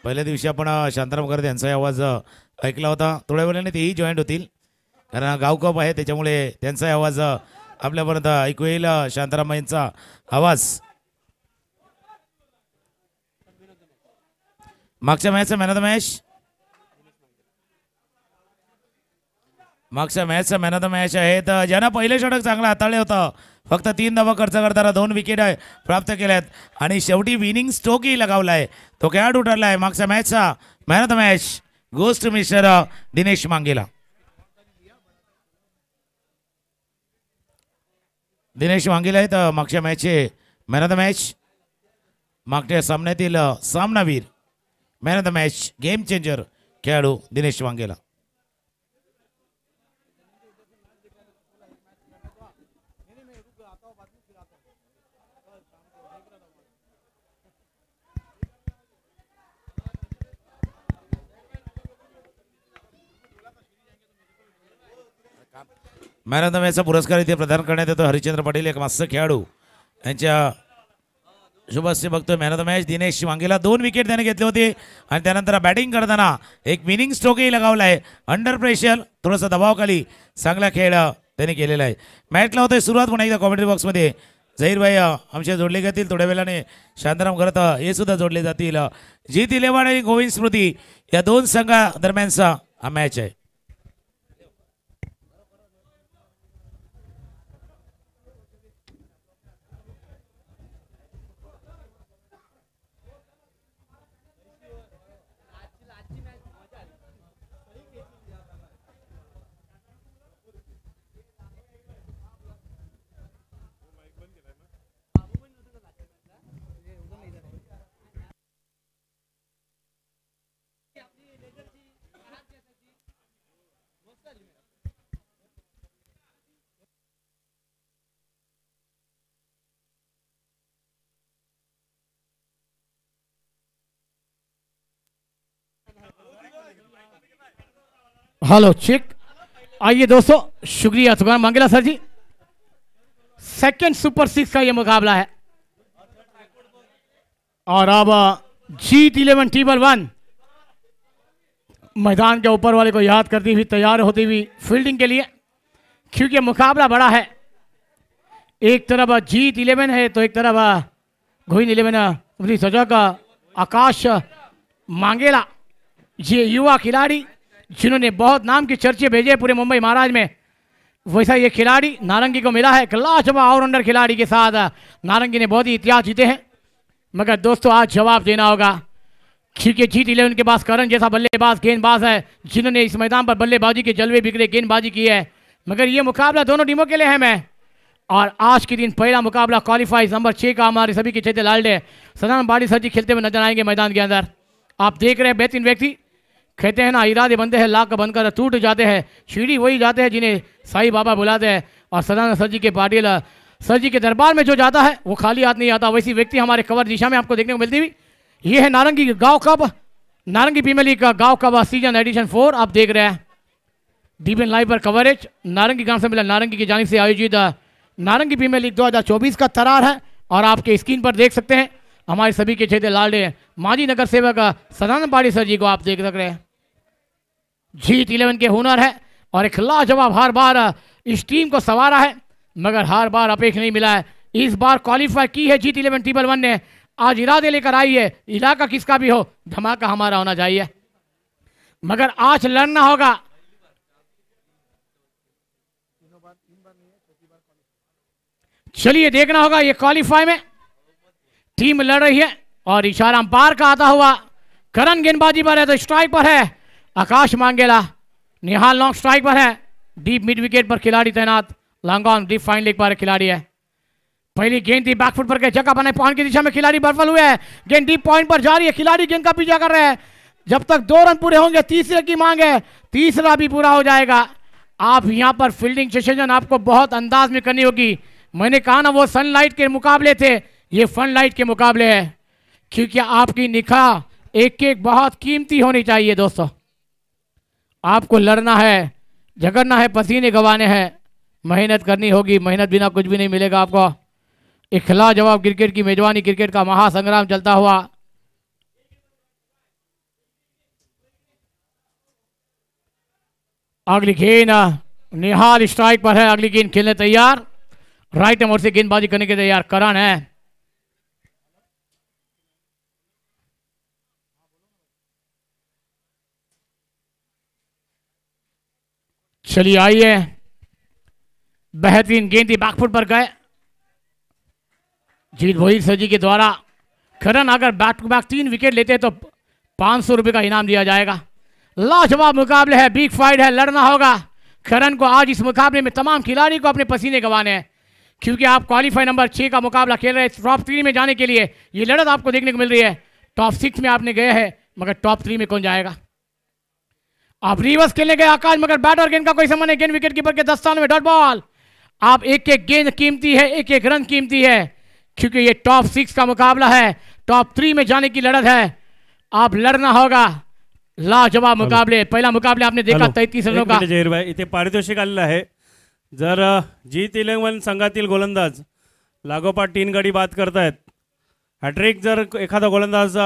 पहिल्या दिवशी आपण शांताराम करत यांचा आवाज ऐकला होता. थोड्या वेळाने तेही जॉईंट होतील कारण गाव कप आहे त्याच्यामुळे त्यांचा आवाज आपल्यापर्यंत ऐकू येईल. शांताराम यांचा आवाज मागच्या मॅचचा man of the match man of the match आहेत ज्यांना पहिले षटक चांगला हाताळले होतं. फक्त 3 धावा खर्च करताना 2 विकेट प्राप्त केल्यात आणि शेवटी विनिंग स्ट्रोकही लगावलाय. तो खेळाडू ठरला आहे. मागच्या मॅचचा man of the match goes to mister Dinesh Mangela. Dinesh Mangela आहेत मागच्या मॅचचे मॅन ऑफ द मॅच. मागच्या सामन्यातील सामनावीर man of the match game changer खेळाडू दिनेश मांगेला. मॅन ऑफ द मॅचचा पुरस्कार इथे प्रदान करण्यात येतो. हरिश्चंद्र पाटील एक मस्त खेळाडू यांच्या शुभस्य बघतोय. Man of the match Dinesh मांगेला 2 विकेट त्याने घेतले होते आणि त्यानंतर बॅटिंग करताना एक विनिंग स्ट्रोकही लगावला आहे. अंडर प्रेशर थोडंसं दबावाखाली चांगला खेळ त्याने केलेला आहे. मॅचला होतोय सुरुवात पुन्हा एकदा कॉमेंट्री बॉक्समध्ये झहीरभाई आमचे जोडले जातील. थोड्या वेळाने शांताराम करत हे सुद्धा जोडले जातील. जीत 11 आणि गोविंद स्मृती या 2 संघा दरम्यानचा हा मॅच आहे. Hello check. आइए दोस्तों, शुक्रिया सुगान मांगेला सर जी. सेकंड सुपर 6 का ये मुकाबला है और अब जीत 11 टेबल 1 मैदान के ऊपर वाले को याद करती हुई तैयार होती हुई फील्डिंग के लिए, क्योंकि मुकाबला बड़ा है. एक तरफ जीत 11 है तो एक तरफ गोविंद 11 अपनी सजा का आकाश मांगेला. ये युवा खिलाड़ी जिन्होंने बहुत नाम के चर्चे भेजे पूरे मुंबई महाराज में, वैसा ये खिलाड़ी नारंगी को मिला है. लाजवाब ऑलराउंडर खिलाड़ी के साथ नारंगी ने बहुत ही इतिहास जीते हैं. मगर दोस्तों आज जवाब देना होगा, क्योंकि जीत 11 के पास करण जैसा बल्लेबाज गेंदबाज है जिन्होंने इस मैदान पर बल्लेबाजी के जलवे बिगड़े गेंदबाजी की है. मगर ये मुकाबला दोनों टीमों के लिए है. मैं और आज के दिन पहला मुकाबला क्वालिफाइज नंबर 6 का हमारे सभी के चेते लालडे सदानंद बाड़ी सर जी खेलते हुए नजर आएंगे मैदान के अंदर. आप देख रहे हैं बेहतरीन व्यक्ति. कहते हैं ना, इरादे बनते हैं लाख बनकर टूट जाते हैं. सीढ़ी वही जाते हैं जिन्हें साईं बाबा बुलाते हैं. और सदानंद सर जी के पाटिल सर जी के दरबार में जो जाता है वो खाली हाथ नहीं आता. वैसी व्यक्ति हमारे कवर दिशा में आपको देखने को मिलती हुई. ये है नारंगी गांव कप, नारंगी प्रीमियर लीग का गांव कप सीजन एडिशन 4. आप देख रहे हैं डीबीएन लाइव पर कवरेज नारंगी गांव से मिला नारंगी की जानिब से आयोजित नारंगी प्रीमियर लीग 2024 का तरार है. और आपके स्क्रीन पर देख सकते हैं हमारे सभी के क्षेत्र लालडे माजी नगर सेवक सदानंद पाड़ी सर जी को आप देख सक रहे हैं. जीत 11 के हुनर है और एक लाजवाब हर बार इस टीम को संवारा है, मगर हर बार अपेक्षा नहीं मिला है. इस बार क्वालिफाई की है जीत 11 टेबल 1 ने. आज इरादे लेकर आई है, इलाका किसका भी हो धमाका हमारा होना चाहिए. मगर आज लड़ना होगा. चलिए देखना होगा ये क्वालिफाई में टीम लड़ रही है और इशारा अंपायर का आता हुआ. करण गेंदबाजी पर है तो स्ट्राइक पर है आकाश मांगेला. निहाल लॉन्ग स्ट्राइक पर है. डीप मिड विकेट पर खिलाड़ी तैनात. Long on deep fine leg पर खिलाड़ी है. पहली गेंद थी बैकफुट पर के जगह बनाए पॉइंट की दिशा में खिलाड़ी बर्फल हुए हैं. गेंद डीप पॉइंट पर जा रही है. खिलाड़ी गेंद का पीछा कर रहे हैं. जब तक 2 रन पूरे होंगे तीसरे की मांग है. तीसरा भी पूरा हो जाएगा. आप यहाँ पर फील्डिंग सेशन आपको बहुत अंदाज में करनी होगी. मैंने कहा ना वो सनलाइट के मुकाबले थे, ये फनलाइट के मुकाबले है, क्योंकि आपकी निगाह एक एक बहुत कीमती होनी चाहिए. दोस्तों आपको लड़ना है, झगड़ना है, पसीने गंवाने हैं, मेहनत करनी होगी. मेहनत बिना कुछ भी नहीं मिलेगा आपको. एक लाजवाब क्रिकेट की मेजबानी, क्रिकेट का महासंग्राम चलता हुआ। अगली गेंद निहाल स्ट्राइक पर है। अगली गेंद खेलने तैयार, राइट मोड़ से गेंदबाजी करने के तैयार करण है। चलिए आइए, बेहतरीन गेंद थी, बैकफुट पर गए जीत भोईर सर जी के द्वारा। करण अगर बैक टू बैक 3 विकेट लेते हैं तो 500 रुपए का इनाम दिया जाएगा। लाजवाब मुकाबले है, बिग फाइट है, लड़ना होगा करण को। आज इस मुकाबले में तमाम खिलाड़ी को अपने पसीने गंवाने हैं, क्योंकि आप क्वालिफाई नंबर 6 का मुकाबला खेल रहे हैं टॉप 3 में जाने के लिए। ये लड़त आपको देखने को मिल रही है। टॉप 6 में आपने गए हैं, मगर टॉप 3 में कौन जाएगा? आप रिवर्स खेलने गए आकाश, मगर बैट और गेंद का कोई संबंध नहीं। गेंद विकेट कीपर के दस्तान में, डॉट बॉल। आप एक एक गेंद कीमती है, एक एक रन कीमती है, क्योंकि ये टॉप 6 का मुकाबला है, टॉप 3 में जाने की लड़त है। आप लड़ना होगा। लाजवाब मुकाबले, पहिला मुकाबले आपने देखा 33 रनों का। जहीर भाई, इथे पारितोषिक आलेलं आहे। जर जीत 11 संघातील गोलंदाज लागोपाठ 3 गडी बाद करतायत, हॅट्रिक जर एखादा गोलंदाज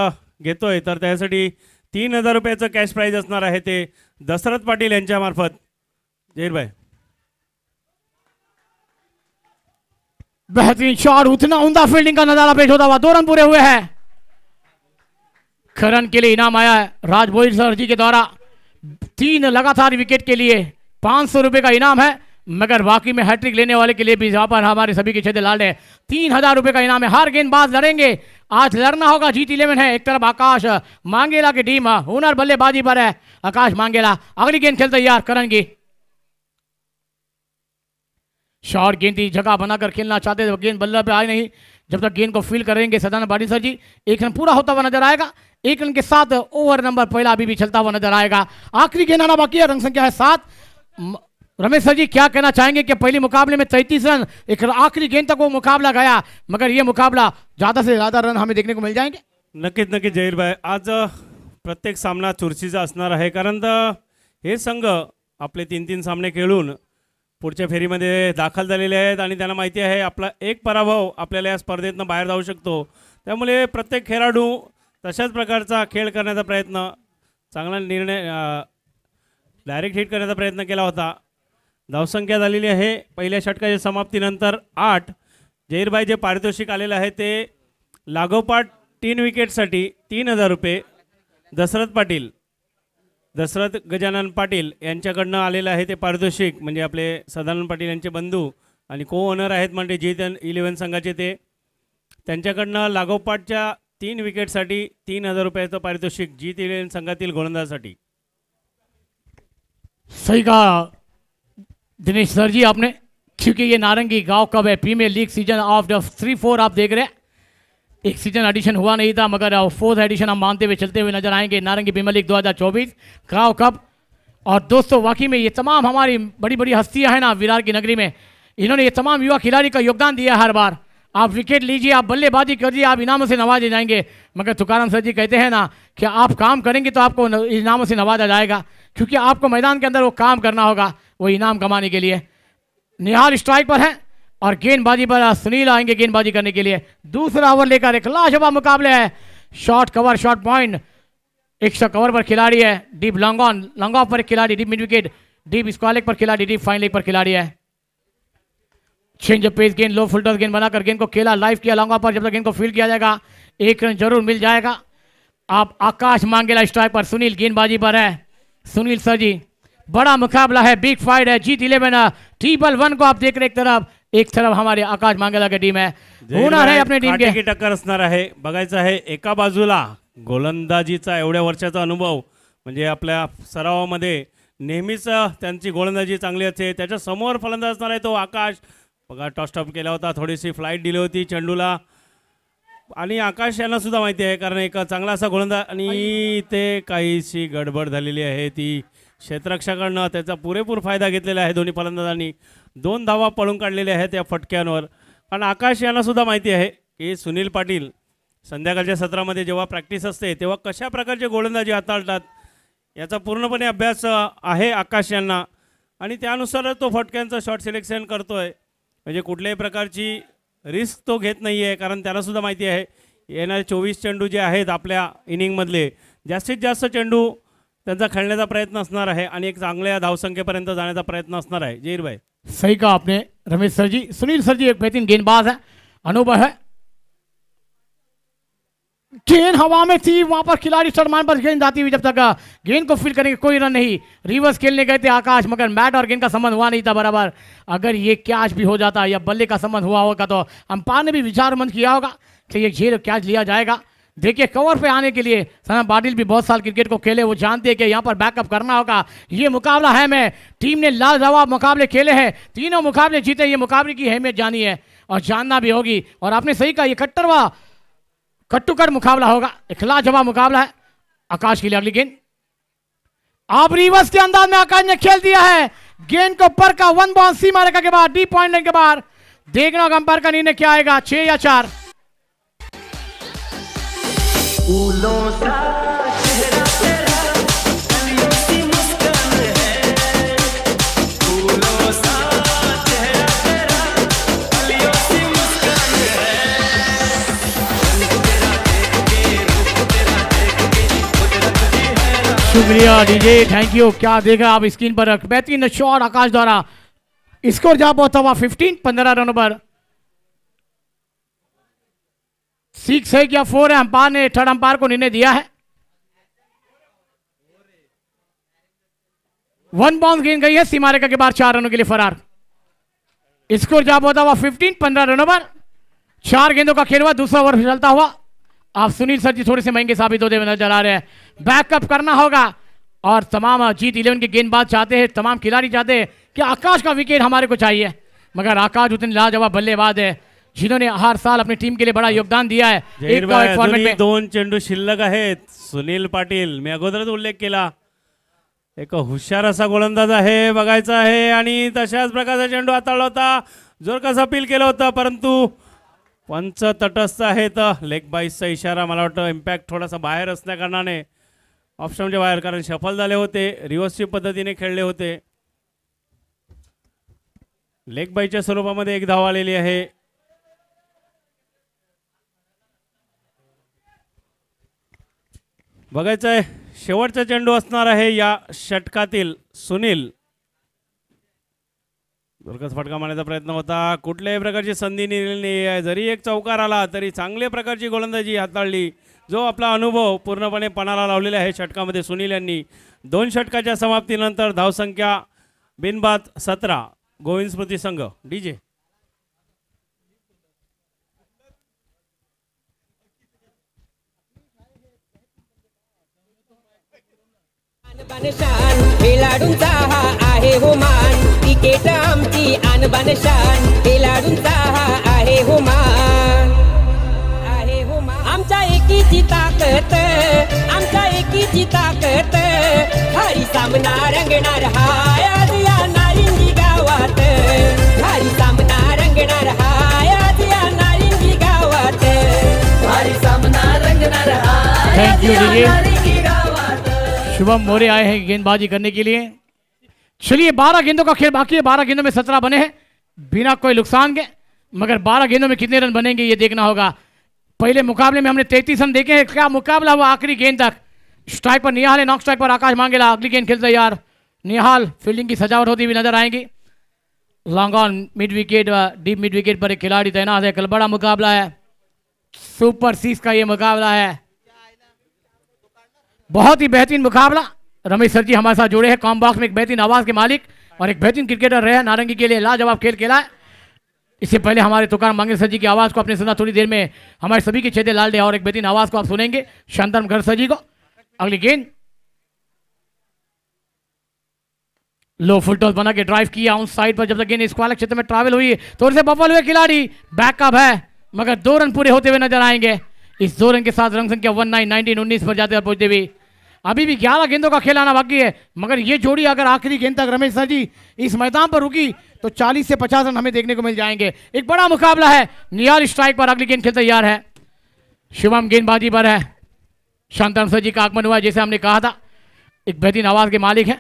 घेतोय तर त्यासाठी 3000 रुपयाचं कॅश प्राइज असणार आहे, ते दशरथ पाटील यांच्यामार्फत। जहीर भाई, बेहतरीन शॉट, उतना उमदा फील्डिंग का नजारा पेश होता हुआ। 2 रन पूरे हुए हैं। करण के लिए इनाम आया है राज भोईर सर जी के द्वारा। 3 लगातार विकेट के लिए 500 रुपए का इनाम है, मगर बाकी में हैट्रिक लेने वाले के लिए भी यहाँ पर हमारे सभी के छेदे लाल है। 3000 रुपए का इनाम है। हर गेंदबाज लड़ेंगे, आज लड़ना होगा। जीत 11 है। एक तरफ आकाश मांगेला की टीम हुनर बल्लेबाजी पर है, आकाश मांगेला। अगली गेंद खेल तैयार करण की। शॉर्ट गेंद थी, जगह बनाकर खेलना चाहते थे, गेंद बल्ले पे आई नहीं। जब तक गेंद को फील करेंगे सदानंद पाटिल सर जी, 1 रन पूरा होता हुआ नजर आएगा। 1 रन के साथ ओवर नंबर पहला अभी भी चलता हुआ नजर आएगा। आखिरी गेंद आना बाकी है, रन संख्या है 7। रमेश सर जी क्या कहना चाहेंगे कि पहले मुकाबले में 33 रन, एक आखिरी गेंद तक वो मुकाबला गया, मगर ये मुकाबला ज्यादा से ज्यादा रन हमें देखने को मिल जाएंगे? नक्कीच नक्कीच जहीर भाई, आज प्रत्येक सामना चुरशीचा असणार आहे, कारण हे संघ आपले 3-3 सामने खेळून पुढच्या फेरीमध्ये दाखल झालेले आहेत आणि त्यांना माहिती आहे आपला एक पराभव आपल्याला या स्पर्धेतनं बाहेर जाऊ शकतो। त्यामुळे प्रत्येक खेळाडू तशाच प्रकारचा खेळ करण्याचा प्रयत्न, चांगला निर्णय, डायरेक्ट हिट करण्याचा प्रयत्न केला होता। धावसंख्या झालेली आहे पहिल्या षटकाच्या समाप्तीनंतर 8। जहीरभाई, जे पारितोषिक आलेलं आहे ते लागोपाठ 3 विकेटसाठी 3000 रुपये दशरथ गजानन पाटील यांच्याकडनं आलेलं आहे ते पारितोषिक। म्हणजे आपले सदानंद पाटील यांचे बंधू आणि को ओनर आहेत म्हणजे जीत 11 संघाचे, ते त्यांच्याकडनं लागोपाठच्या 3 विकेटसाठी 3000 रुपयाचं पारितोषिक जीत 11 संघातील गोलंदाजासाठी। सही कहा दिनेश सर जी आपने, क्योंकि ये नारंगी गांव कब है premier league season of the 3-4 आप देख रहे हैं। एक सीजन एडिशन हुआ नहीं था, मगर 4th एडिशन हम मानते हुए चलते हुए नजर आएंगे। नारंगी प्रीमियर लीग 2024 गांव कप। और दोस्तों वाकई में ये तमाम हमारी बड़ी बड़ी हस्तियां हैं ना विरार की नगरी में, इन्होंने ये तमाम युवा खिलाड़ी का योगदान दिया हर बार। आप विकेट लीजिए, आप बल्लेबाजी करिए, आप इनामों से नवाजे जाएंगे। मगर तुकाराम सर जी कहते हैं ना कि आप काम करेंगे तो आपको इनामों से नवाजा जाएगा, क्योंकि आपको मैदान के अंदर वो काम करना होगा वो इनाम कमाने के लिए। निहाल स्ट्राइक पर है और गेंदबाजी पर सुनील आएंगे गेंदबाजी करने के लिए। दूसरा ओवर लेकर एक लाजवाब मुकाबले है। Short cover, short point, extra cover पर खिलाड़ी है, deep long on, long off पर खिलाड़ी, deep mid wicket, deep square leg पर खिलाड़ी, डीप फाइन लेग पर खिलाड़ी है। चेंज ऑफ पेस गेंद, लो फुलटॉस गेंद बनाकर गेंद को खेला, लाइव किया लॉन्ग ऑफ पर। जब तक गेंद को फील्ड किया जाएगा 1 रन जरूर मिल जाएगा। आप आकाश मांगेला स्ट्राइक पर, सुनील गेंदबाजी पर है। सुनील सर जी, बड़ा मुकाबला है, बिग फाइट है। जीत 11 3-1 को आप देख रहे एक तरफ हमारे आकाश मांगेला की टीम है, होणार है अपने टीम की टक्कर असणार आहे। बघायचं आहे एका बाजूला गोलंदाजीचा एवढ्या वर्षाचा अनुभव, म्हणजे आपल्या सरावामध्ये नेहमीच त्यांची गोलंदाजी चांगली असते। त्याच्या समोर फलंदाज असणार आहे तो आकाश। बघा टॉस्टअप केला होता, थोडीशी फ्लाइट दिली होती चेंडूला, आणि आकाश यांना सुद्धा माहिती आहे कारण एक चांगला असा गोलंदाज, आणि ते काहीशी गडबड झालेली आहे ती क्षेत्ररक्षकांना, त्याचा पुरेपूर फायदा घेतलेला आहे दोन्ही फलंदाजांनी। 2 धावा पळून काढलेल्या आहेत या फटक्यांवर, कारण आकाश यांना सुद्धा माहिती आहे की सुनील पाटील संध्याकाळच्या सत्रामध्ये जेव्हा प्रॅक्टिस असते तेव्हा कशा प्रकारचे गोलंदाजी हाताळतात याचा पूर्णपणे अभ्यास आहे आकाश यांना, आणि त्यानुसार तो फटक्यांचं शॉट सिलेक्शन करतोय। म्हणजे कुठल्याही प्रकारची रिस्क तो घेत नाही आहे, कारण त्याला सुद्धा माहिती आहे येणारे 24 चेंडू जे आहेत आपल्या इनिंगमधले जास्तीत जास्त चेंडू त्यांचा खेळण्याचा प्रयत्न असणार आहे आणि एक चांगल्या धावसंख्येपर्यंत जाण्याचा प्रयत्न असणार आहे. जहीर भाई सही कहा आपने रमेश सर जी. सुनील सर जी एक बेहतरीन गेंदबाज है, अनुभव है. गेंद हवा में थी, वहां पर खिलाड़ी सलमान पर गेंद आती हुई, जब तक गेंद को फील करेंगे कोई रन नहीं. रिवर्स खेलने गए थे आकाश, मगर बैट और गेंद का संबंध हुआ नहीं था बराबर. अगर ये कैच भी हो जाता या बल्ले का संबंध हुआ होगा तो अंपायर ने भी विचार मंथ किया होगा कि ये झेल कैच लिया जाएगा. देखिए कवर पे आने के लिए सना पाटिल भी बहुत साल क्रिकेट को खेले, वो जानते हैं कि यहाँ पर बैकअप करना होगा. ये मुकाबला है में टीम ने लाजवाब मुकाबले खेले हैं, तीनों मुकाबले जीते. ये मुकाबले की अहमियत जानी है और जानना भी होगी. और आपने सही कहा, ये कट्टरवा कट्टुकट मुकाबला होगा, एक लाजवाब मुकाबला है. आकाश के लिए अगली गेंद, आप रिवर्स के अंदाज में आकाश ने खेल दिया है. गेंद को पर का 1 बॉल सीमा रेखा के बाद, डीप पॉइंट लाइन के बाद. देखना होगा अंपायर का निर्णय क्या आएगा, 6 या 4. फूलों सा चेहरा तेरा, कलियों सी मुस्कान है. फूलों सा चेहरा तेरा, कलियों सी मुस्कान है. रंग तेरा देख के, रूप तेरा देख के, कुदरत भी हैरान. शुक्रिया डीजे, थैंक यू. क्या देखा आप स्क्रीन पर, बेहतरीन शॉट आकाश द्वारा. स्कोर जा पहुंचा हुआ 15 रनों पर. 6 है क्या 4 है, अंपायर ने थर्ड अंपायर को निर्णय दिया है. 1 बाउंस गेंद गई है सीमा रेखा के बाद, 4 रनों के लिए फरार. स्कोर जा पहुंचा हुआ 15 रनों पर. 4 गेंदों का खेल हुआ, दूसरा ओवर चलता हुआ. आप सुनील सर जी थोड़े से महंगे साबित होते हुए नजर आ रहे हैं. बैकअप करना होगा और तमाम जीत 11 के गेंदबाज चाहते हैं, तमाम खिलाड़ी चाहते हैं कि आकाश का विकेट हमारे को चाहिए. मगर आकाश उतने लाजवाब बल्लेबाज है जिन्होंने हर साल अपनी टीम के लिए बड़ा योगदान दिया है. एक फॉर्मेट में 2 चेंडू शिल्लक आहेत. सुनील पाटील, मी अगोदरच उल्लेख केला, एक हुशार असा गोलंदाज आहे, बघायचा आहे. आणि तशाच प्रकारचा चेंडू हाताळला होता, जोर कसा अपील केलं होतं, परंतु पंच तटस्थ आहेत. लेग बाईसचा इशारा, मला वाटतं इम्पॅक्ट थोडासा बाहेर असल्या कारणाने, ऑप्शनच्या बाहेर, कारण सफल झाले होते, रिव्हर्सची पद्धतीने खेळले होते. लेग बाईच्या स्वरूपामध्ये एक धाव आलेली आहे. बघायचं आहे शेवटचा चेंडू असणार आहे या षटकातील. सुनील, जोरकस फटका मारण्याचा प्रयत्न होता, कुठल्याही प्रकारची संधी नाही आहे. जरी एक चौकार आला तरी चांगल्या प्रकारची गोलंदाजी हाताळली, जो आपला अनुभव पूर्णपणे पणाला लावलेला आहे षटकामध्ये सुनील यांनी. 2 षटकाच्या समाप्तीनंतर धावसंख्या बिनबाद 17. गोविंद स्मृती संघ. डीजे आणबानशान खेळाडूंचा हा आहे हो मान. क्रिकेट आमची आणबानशान खेळाडूंचा हा आहे हो मान. आहे हो मान. आमच्या एकीची ताकद, आमच्या एकीची ताकद, भारी सामना रंगणार हाय आज या नारिंगी गावात. भारी सामना रंगणार हाय आज या नारिंगी गावात. भारी सामना रंगणार हाय थैंक यू आज या डीजे. नारिंगी गावात. शुभम मोरे आए हैं गेंदबाजी करने के लिए. चलिए 12 गेंदों का खेल बाकी है. 12 गेंदों में 17 बने हैं बिना कोई नुकसान के, मगर 12 गेंदों में कितने रन बनेंगे ये देखना होगा. पहले मुकाबले में हमने 33 रन देखे हैं. क्या मुकाबला हुआ आखिरी गेंद तक. स्ट्राइक पर निहाल है, नॉक स्ट्राइक पर आकाश मांगेला. अगली गेंद खेल तैयार. निहाल फील्डिंग की सजावट होती हुई नजर आएंगी. Long on mid wicket, deep mid wicket पर एक खिलाड़ी तैनात है. कल बड़ा मुकाबला है, सुपर 6 का ये मुकाबला है. बहुत ही बेहतरीन मुकाबला. रमेश सर जी हमारे साथ जुड़े हैं, कॉम बॉक्स में एक बेहतरीन आवाज के मालिक और एक बेहतरीन क्रिकेटर रहे. नारंगी के लिए लाजवाब खेल खेला है. इससे पहले हमारे तुकार मंगेल सर जी की आवाज को आपने सुना. थोड़ी देर में हमारे सभी के चेते लाल डे और एक बेहतरीन आवाज को आप सुनेंगे शांतम घर सर जी को. अगली गेंद लो फुल टॉस बना के ड्राइव किया ऑन साइड पर. जब तक गेंद स्क्वायर क्षेत्र में ट्रैवल हुई थोड़े से बफल हुए खिलाड़ी. बैकअप है मगर 2 रन पूरे होते हुए नजर आएंगे. इस 2 रन के साथ रन संख्या 19 पर जाते हुए पहुंचते हुए. अभी भी 11 गेंदों का खेल आना बाकी है, मगर ये जोड़ी अगर आखिरी गेंद तक रमेश सर जी इस मैदान पर रुकी तो 40 से 50 रन हमें देखने को मिल जाएंगे. एक बड़ा मुकाबला है. निहाल स्ट्राइक पर, अगली गेंद खेल तैयार है. शुभम गेंदबाजी पर है. शांतम सर जी का आगमन हुआ, जैसे हमने कहा था एक बेहतरीन आवाज के मालिक है.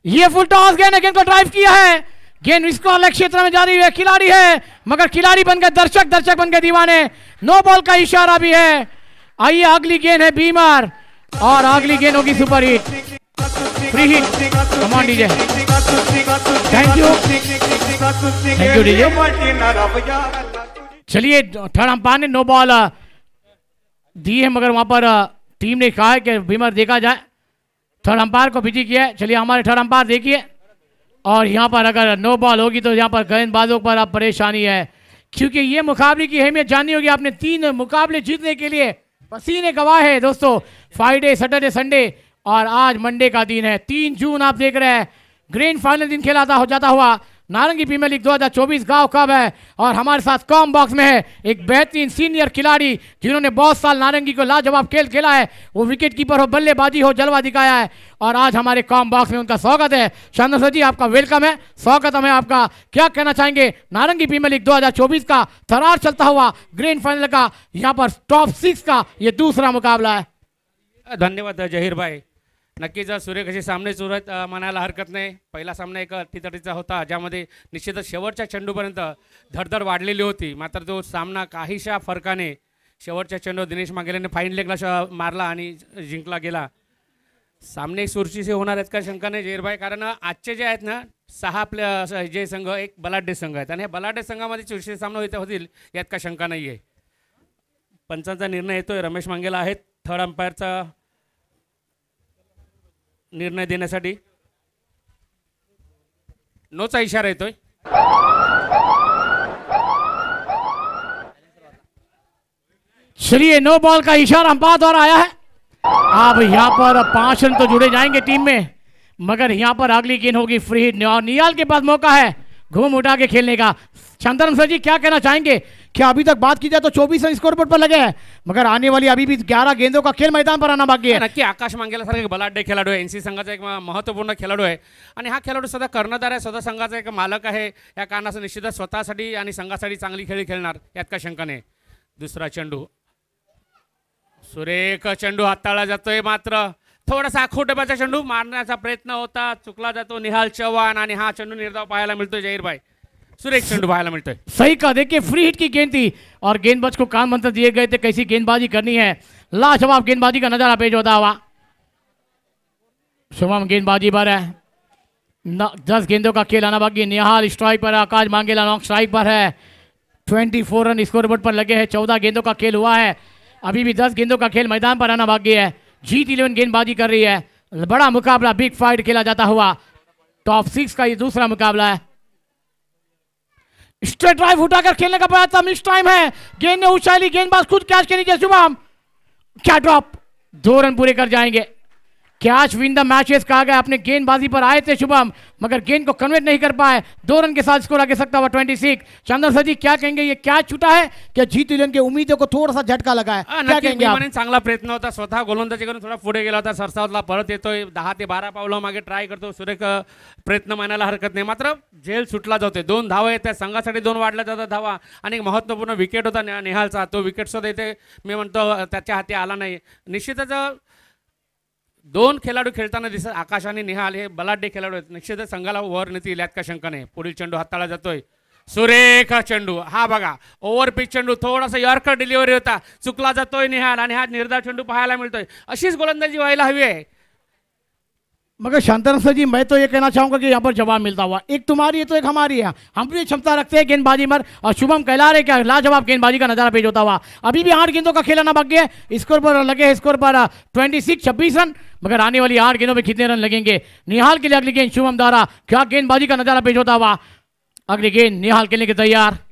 ये फुल टॉस गेंद को ड्राइव किया है. गेंद इसको अलग क्षेत्र में जा रही है, खिलाड़ी है मगर खिलाड़ी बन गए दर्शक, दर्शक बन गए दीवाने। नो बॉल का इशारा भी है। आइए अगली गेंद है बीमार और अगली गेंद होगी super hit, free hit. Come on DJ, thank you DJ. चलिए थर्ड अंपायर ने नो बॉल दी है मगर वहां पर टीम ने कहा है कि बीमार देखा जाए, थर्ड अंपायर को बिजी किया है। चलिए हमारे थर्ड अंपायर देखिए, और यहाँ पर अगर नो बॉल होगी तो यहाँ पर गेंदबाजों पर अब परेशानी है, क्योंकि ये मुकाबले की अहमियत जाननी होगी आपने। 3 मुकाबले जीतने के लिए पसीने गवाह है दोस्तों। फ्राइडे, सैटरडे, संडे और आज मंडे का दिन है। 3 जून आप देख रहे हैं, ग्रैंड फाइनल दिन खेला हो जाता हुआ नारंगी प्रीमियर लीग 2024 गांव कब है। और हमारे साथ कॉम बॉक्स में है एक बेहतरीन सीनियर खिलाड़ी जिन्होंने बहुत साल नारंगी को लाजवाब खेल खेला है। वो विकेट कीपर हो, बल्लेबाजी हो, जलवा दिखाया है और आज हमारे कॉम बॉक्स में उनका स्वागत है। शानदार सर जी आपका वेलकम है, स्वागत है आपका। क्या कहना चाहेंगे नारंगी प्रीमियर लीग 2024 का थरार चलता हुआ ग्रैंड फाइनल का यहाँ पर टॉप 6 का ये दूसरा मुकाबला है? धन्यवाद जहीर भाई। नक्कीच सुरेख अशी सामने सुरत म्हणायला हरकत नाही। पहिला सामना एक अटीतटीचा होता ज्यामध्ये निश्चितच शेवटच्या चेंडूपर्यंत धडधड वाढलेली होती, मात्र तो सामना काहीशा फरकाने शेवटच्या चेंडूवर दिनेश मांगेलेने फाईन लेगला मारला आणि जिंकला गेला। सामने सुरक्षित होणार आहेत का शंका नाही जहीर भाई, कारण आजचे जे आहेत ना 6 जे संघ एक बलाढ्य संघ आहेत आणि हे बलाढ्य संघामध्ये चुरशीचे सामने होतील यात का शंका नाही आहे। पंचांचा निर्णय येतोय, रमेश मांगेला आहेत थर्ड अंपायरचा निर्णय देण्यासाठी। नोचा इशारा येतोय। चलिए नो बॉल का इशारा अंपायर द्वारा आया है। अब यहाँ पर 5 रन तो जुड़े जाएंगे टीम में, मगर यहाँ पर अगली गेंद होगी फ्री हिट और निहाल के पास मौका है घूम उठा के खेलने का। शांताराम सर जी क्या कहना चाहेंगे? क्या अभी तक बात की जाए तो 24 रन स्कोरबोर्ड पर लगे हैं, मगर आने वाली अभी भी 11 गेंदों का खेल मैदान पर आना बाकी है। नक्की आकाश मांगेला सारखा एक बलाढ्य खेळाडू आहे, एनसी संघाचा एक महत्त्वपूर्ण खेळाडू आहे आणि हा खेळाडू सध्या कर्णधार आहे, स्वतः संघाचा एक मालक आहे। या कारणाचं निश्चितच स्वतःसाठी आणि संघासाठी चांगली खेळी खेळणार यात का शंका नाही। दुसरा चेंडू, सुरेख चेंडू हाताळला जातोय, मात्र थोडासा आखोटबाचा चेंडू मारण्याचा प्रयत्न होता, चुकला जातो निहाल चव्हाण आणि हा चेंडू निर्धाव पाहायला मिळतोय जहीर भाई। सुरेख चेंडू पाहायला मिळतोय। सही कहा, देखिए फ्री हिट की गेंद थी और गेंदबाज को कान मंत्र दिए गए थे कैसी गेंदबाजी करनी है। लाजवाब गेंदबाजी का नजारा पेश होता हुआ शुभम गेंदबाजी पर है। 10 गेंदों का खेल आना बाकी। निहाल स्ट्राइक पर है, आकाश मांगेला नॉक स्ट्राइक पर है। 24 रन स्कोरबोर्ड पर लगे हैं, 14 गेंदों का खेल हुआ है, अभी भी 10 गेंदों का खेल मैदान पर आना बाकी है। जीत 11 गेंदबाजी कर रही है, बड़ा मुकाबला, बिग फाइट खेला जाता हुआ टॉप 6 का ये दूसरा मुकाबला है। स्ट्रेट ड्राइव उठाकर खेलने का प्रयास, मिस टाइम है, गेंद ने उछाली, गेंदबाज खुद कैच के नीचे, शुभम क्या ड्रॉप, 2 रन पूरे कर जाएंगे। कैच विन द मैचेस कहा गया, अपने गेंदबाजी पर आए थे शुभम मगर गेंद को कन्वर्ट नहीं कर पाए, 2 रन के साथ स्कोर आगे सकता हुआ 26। चंदन सर जी क्या कहेंगे, ये कैच छूटा है क्या जीत इलेवन के उम्मीदों को थोड़ा सा झटका लगा है, क्या कहेंगे आप? चांगला प्रयत्न होता, स्वतः गोलंदाजी करून थोडा पुढे गेला होता, सरसावतला परत येतोय, 10 ते 12 पावलं मागे ट्राय करतो, सुरेख प्रयत्न मानायला हरकत नाही, मात्र झेल सुटला जातोय। 2 धावा येतात, संघासाठी 2 वाढल्या जातात धावा आणि एक महत्त्वपूर्ण विकेट होता निहालचा, तो विकेट सुद्धा इथे मी म्हणतो त्याच्या हाती आला नाही। निश्चितच 2 खेळाडू खेळताना दिसत, आकाश आणि निहाल हे बलाढ्य खेळाडू आहेत, निश्चितच संघाला वर नेतील यात का शंका नाही। पुढील चेंडू हाताळला जातोय, सुरेख चेंडू, हा बघा ओव्हर पिच चेंडू, थोडासा यॉर्कर डिलिव्हरी होता, चुकला जातोय निहाल आणि हा निर्धाव चेंडू पाहायला मिळतोय। अशीच गोलंदाजी व्हायला हवी आहे। मगर शांताराम सर जी मैं तो ये कहना चाहूंगा कि यहाँ पर जवाब मिलता हुआ, एक तुम्हारी है तो एक हमारी है, हम भी क्षमता रखते हैं गेंदबाजी पर और शुभम कहला रहे क्या लाजवाब गेंदबाजी का नजारा पेश होता हुआ। अभी भी 8 गेंदों का खेलना बाकी है, स्कोर पर लगे स्कोर पर 26 रन, मगर आने वाली 8 गेंदों में कितने रन लगेंगे? निहाल के लिए अगली गेंद शुभम द्वारा, क्या गेंदबाजी का नजारा पेश होता हुआ। अगली गेंद निहाल खेलने के तैयार,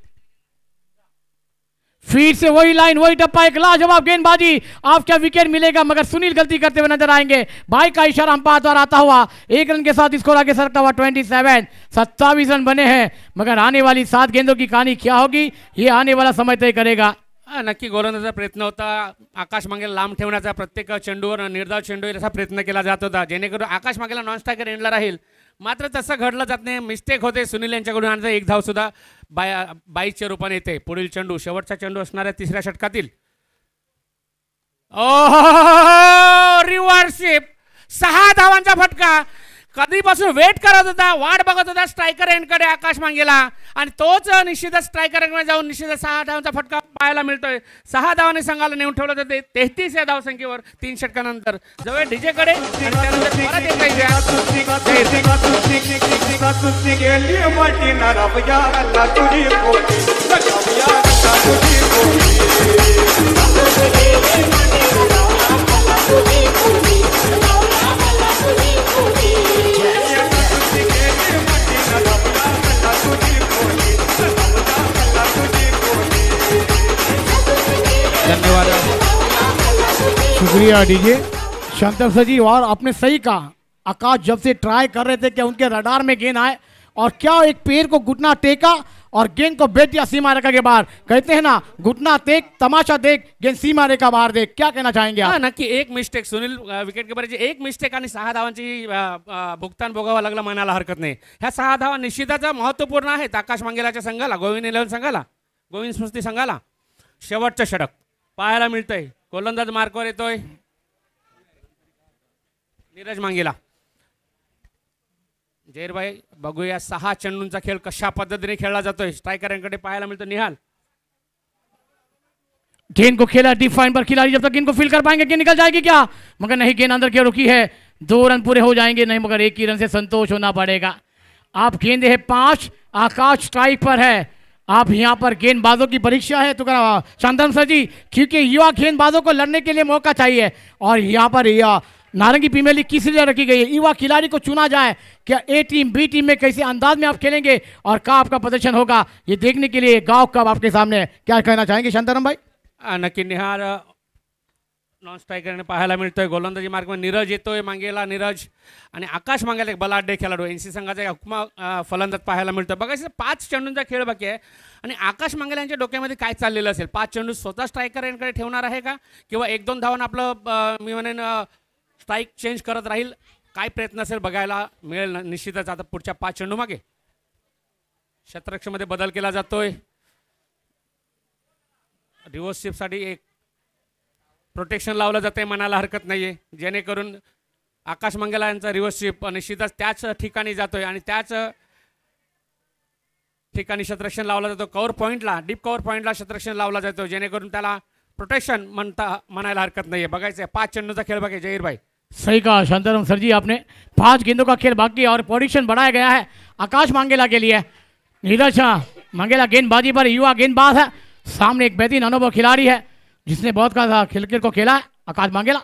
फिर से वही लाइन वही टप्पा, एक लाजवाब गेंदबाजी, आप क्या विकेट मिलेगा, मगर सुनील गलती करते हुए नजर आएंगे। भाई का इशारा अंपायर द्वारा आता हुआ, 1 रन के साथ स्कोर आगे सरकता हुआ 27 रन बने हैं, मगर आने वाली 7 गेंदों की कहानी क्या होगी ये आने वाला समय तय करेगा। नक्की गोलंदाजीचा प्रयत्न होता, आकाश मांगेला लांब ठेवण्याचा, प्रत्येक चेंडूवर निर्धाव चेंडू असा प्रयत्न केला जात होता जेणेकरून आकाश मांगेला नॉन स्ट्रायकर एंडला राहील, मात्र तसं घडलं जात नाही, मिस्टेक होते सुनील यांच्याकडून आणि 1 धाव सुद्धा 22च्या रूपाने येते। पुढील चेंडू, शेवटचा चेंडू असणाऱ्या 3ऱ्या षटकातील, रिव्हर्सिप, 6 धावांचा फटका, कधीपासून वेट करत होता, वाट बघत होता स्ट्रायकर एंडकडे आकाश मांगेला, आणि तोच निश्चितच स्ट्रायकर जाऊन निश्चितच 6 धावांचा फटका पाहायला मिळतोय. 6 धावांनी संघाला नेऊन ठेवलं होतं 33 या धावसंख्येवर 3 षटकानंतर. जवळ डीजेकडे आणि त्यानंतर परत एकदा धन्यवाद. शुक्रिया डीजे शांतम सर जी. और आपने सही कहा, आकाश जब से ट्राई कर रहे थे कि उनके रडार में गेंद आए, और क्या एक पैर को घुटना टेका और गेंद को बेच दिया सीमा रेखा के बाहर. कहते हैं ना, घुटना टेक तमाशा देख, गेंद सीमा रेखा बाहर देख. क्या कहना चाहेंगे आप? नक्की एक मिस्टेक सुनील विकेट किपरची एक मिस्टेक आणि 6 धावांची भुगतान भोगावं लागलं म्हणायला हरकत नाही. ह्या 6 धावा निश्चितच महत्त्वपूर्ण आहेत आकाश मांगेलाच्या संघाला, गोविंद 11 संघाला, गोविंद स्मृती संघाला. शेवटचं षटक पाहायला मिळतंय. गोलंदाज मार्कवर येतोय नीरज मांगेला. जैरभाई बघूया 6 चेंडूंचा खेळ कशा पद्धतीने खेळला जातोय. स्ट्रायकरांकडे पाहायला मिळतो निहाल. गेंद को खेला डीप फाइन पर, खिलाड़ी जब तक गेंद को फील कर पाएंगे गेंद निकल जाएगी क्या, मगर नहीं, गेंद अंदर की ओर रुकी है. 2 रन पूरे हो जाएंगे नहीं, मगर 1 ही रन से संतोष होना पड़ेगा. आप गेंदे है 5, आकाश स्ट्राइक पर है. आप यहाँ पर गेंदबाजों की परीक्षा है तो शांतनु सर जी, क्योंकि युवा गेंदबाजों को लड़ने के लिए मौका चाहिए, और यहाँ पर नारंगी प्रीमियर लीग किस लिए रखी गई है, युवा खिलाड़ी को चुना जाए. क्या ए टीम बी टीम में कैसे अंदाज में आप खेलेंगे और क्या आपका प्रदर्शन होगा, ये देखने के लिए गांव कब आपके सामने है. क्या कहना चाहेंगे शांताराम भाई? नक्की निहार नॉन स्ट्रायकरने पाहायला मिळतोय. गोलंदाजी मार्गवर नीरज येतोय मांगेला. नीरज आणि आकाश मांगेला एक बलाढ्य खेळाडू एनसी संघाचा एक हुकमा फलंदाज पाहायला मिळतोय. बघायचं 5 चेंडूंचा खेळ बाकी आहे, आणि आकाश मांगेला यांच्या डोक्यामध्ये काय चाललेलं असेल. 5 चेंडू स्वतः स्ट्रायकरांकडे ठेवणार आहे का, किंवा 1-2 धावांना आपलं मी म्हणेन स्ट्राईक चेंज करत राहील, काय प्रयत्न असेल बघायला मिळेल निश्चितच. आता पुढच्या 5 चेंडू मागे शतरक्षमध्ये बदल केला जातोय. रिव्हर्स स्वीपसाठी एक प्रोटेक्शन लावलं जाते म्हणायला हरकत नाही आहे, जेणेकरून आकाश मंगेला यांचा रिव्हर्स स्वीप निश्चितच त्याच ठिकाणी जातोय, आणि त्याच ठिकाणी शतरक्षण लावला जातो. कव्हर पॉईंटला, डीप कव्हर पॉईंटला शतरक्षण लावला जातो, जेणेकरून त्याला प्रोटेक्शन म्हणायला हरकत नाही आहे. बघायचं 5 चेंडूचा खेळ बघाय जहीर भाई. सही कहा शांताराम सर जी, आपने 5 गेंदों का खेल बाकी और प्रोडिक्शन बढ़ाया गया है आकाश मांगेला के लिए. नीरज मांगेला गेंदबाजी पर युवा गेंदबाज है, सामने एक बेहतरीन अनुभव खिलाड़ी है जिसने बहुत का क्रिकेट को खेला है. आकाश मांगेला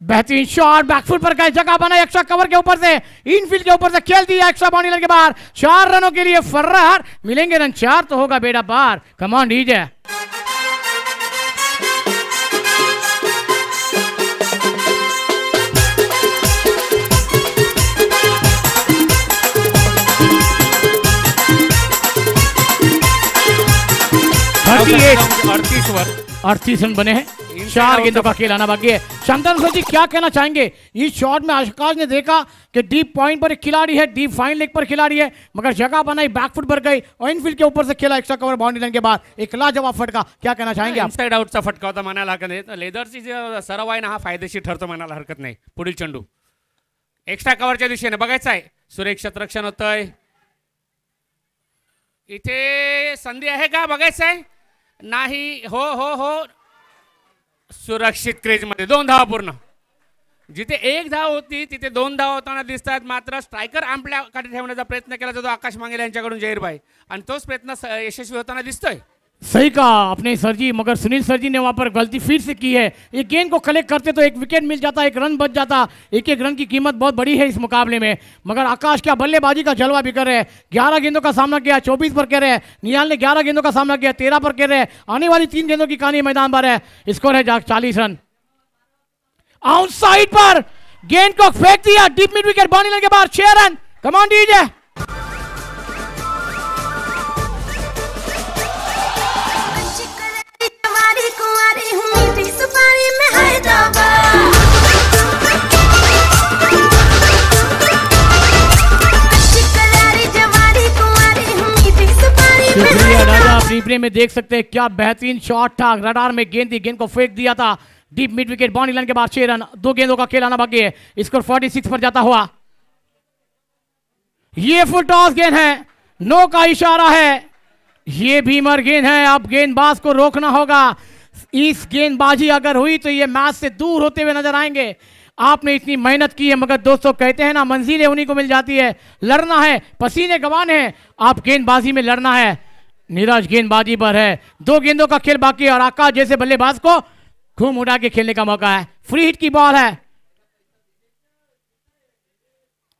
बेहतरीन शॉट, बैकफुट पर कई जगह बना, एक्स्ट्रा कवर के ऊपर से इनफील्ड के ऊपर से खेल दिया, एक्स्ट्रा बाउंड्री के बाहर. 4 रनों के लिए फर्रार मिलेंगे, रन 4 तो होगा बेड़ा पार. कमान डीजे. वर 38 रन बने हैं. 4 गेंदों का खेल आना बाकी है. शांतानु सर जी, क्या कहना चाहेंगे? इस शॉट में आकाश ने देखा कि डीप पॉइंट पर एक खिलाड़ी है, डीप फाइन लेग पर खिलाड़ी है, मगर जगह बनाई, बैकफुट पर गई और इनफील्ड के ऊपर से खेला, एक्स्ट्रा कवर बाउंड्री लाइन के बाद एक लाजवाब फटका. क्या कहना चाहेंगे आप? इनसाइड आउटचा फटका होता म्हणायला हरकत नाही. लेदरची जे सराव आहे ना, हा फायदेशीर ठरतो म्हणायला हरकत नाही. पुढील चेंडू एक्स्ट्रा कव्हरच्या दिशेने बघायचं आहे. सुरेख शतरक्षण होतंय. इथे संधी आहे का बघायचं आहे. नाही, हो हो हो, सुरक्षित क्रीजमध्ये 2 धावा पूर्ण. जिथे 1 धाव होती तिथे 2 धावा होताना दिसतात. मात्र स्ट्रायकर आपल्याकडे ठेवण्याचा प्रयत्न केला जातो आकाश मांगेला यांच्याकडून जहीरभाई, आणि तोच प्रयत्न यशस्वी होताना दिसतोय. सही कहा आपने सर जी, मगर सुनील सर जी ने वहां पर गलती फिर से की है. एक गेंद को कलेक्ट करते तो एक विकेट मिल जाता, 1 रन बच जाता. 1-1 रन की कीमत बहुत बड़ी है इस मुकाबले में, मगर आकाश क्या बल्लेबाजी का जलवा भी कर रहे हैं. 11 गेंदों का सामना किया, 24 पर कह रहे हैं. निहाल ने 11 गेंदों का सामना किया, 13 पर कह रहे हैं. आने वाली 3 गेंदों की कहानी मैदान पर है. स्कोर है 40 रन. आउटसाइड पर गेंद को फेंक दिया, deep mid wicket, boundary line के बाहर. 6 रन. कमान डीजे. रिप्ले में देख सकते हैं क्या बेहतरीन शॉट था. रडार में गेंद थी, गेंद को फेंक दिया था deep mid wicket, boundary line के बाद 6 रन. 2 गेंदों का खेल आना बाकी है. स्कोर 46 पर जाता हुआ. ये फुल टॉस गेंद है, नो का इशारा है, ये भीमर गेंद है। अब गेंदबाज को रोकना होगा। इस गेंदबाजी अगर हुई तो ये मैच से दूर होते हुए नजर आएंगे। आपने इतनी मेहनत की है, मगर दोस्तों कहते हैं ना, मंजिलें उन्हीं को मिल जाती है। लड़ना है, पसीने गंवाने हैं, आप गेंदबाजी में लड़ना है। नीरज गेंदबाजी पर है, 2 गेंदों का खेल बाकी है और आकाश जैसे बल्लेबाज को घूम उड़ा के खेलने का मौका है। फ्री हिट की बॉल है,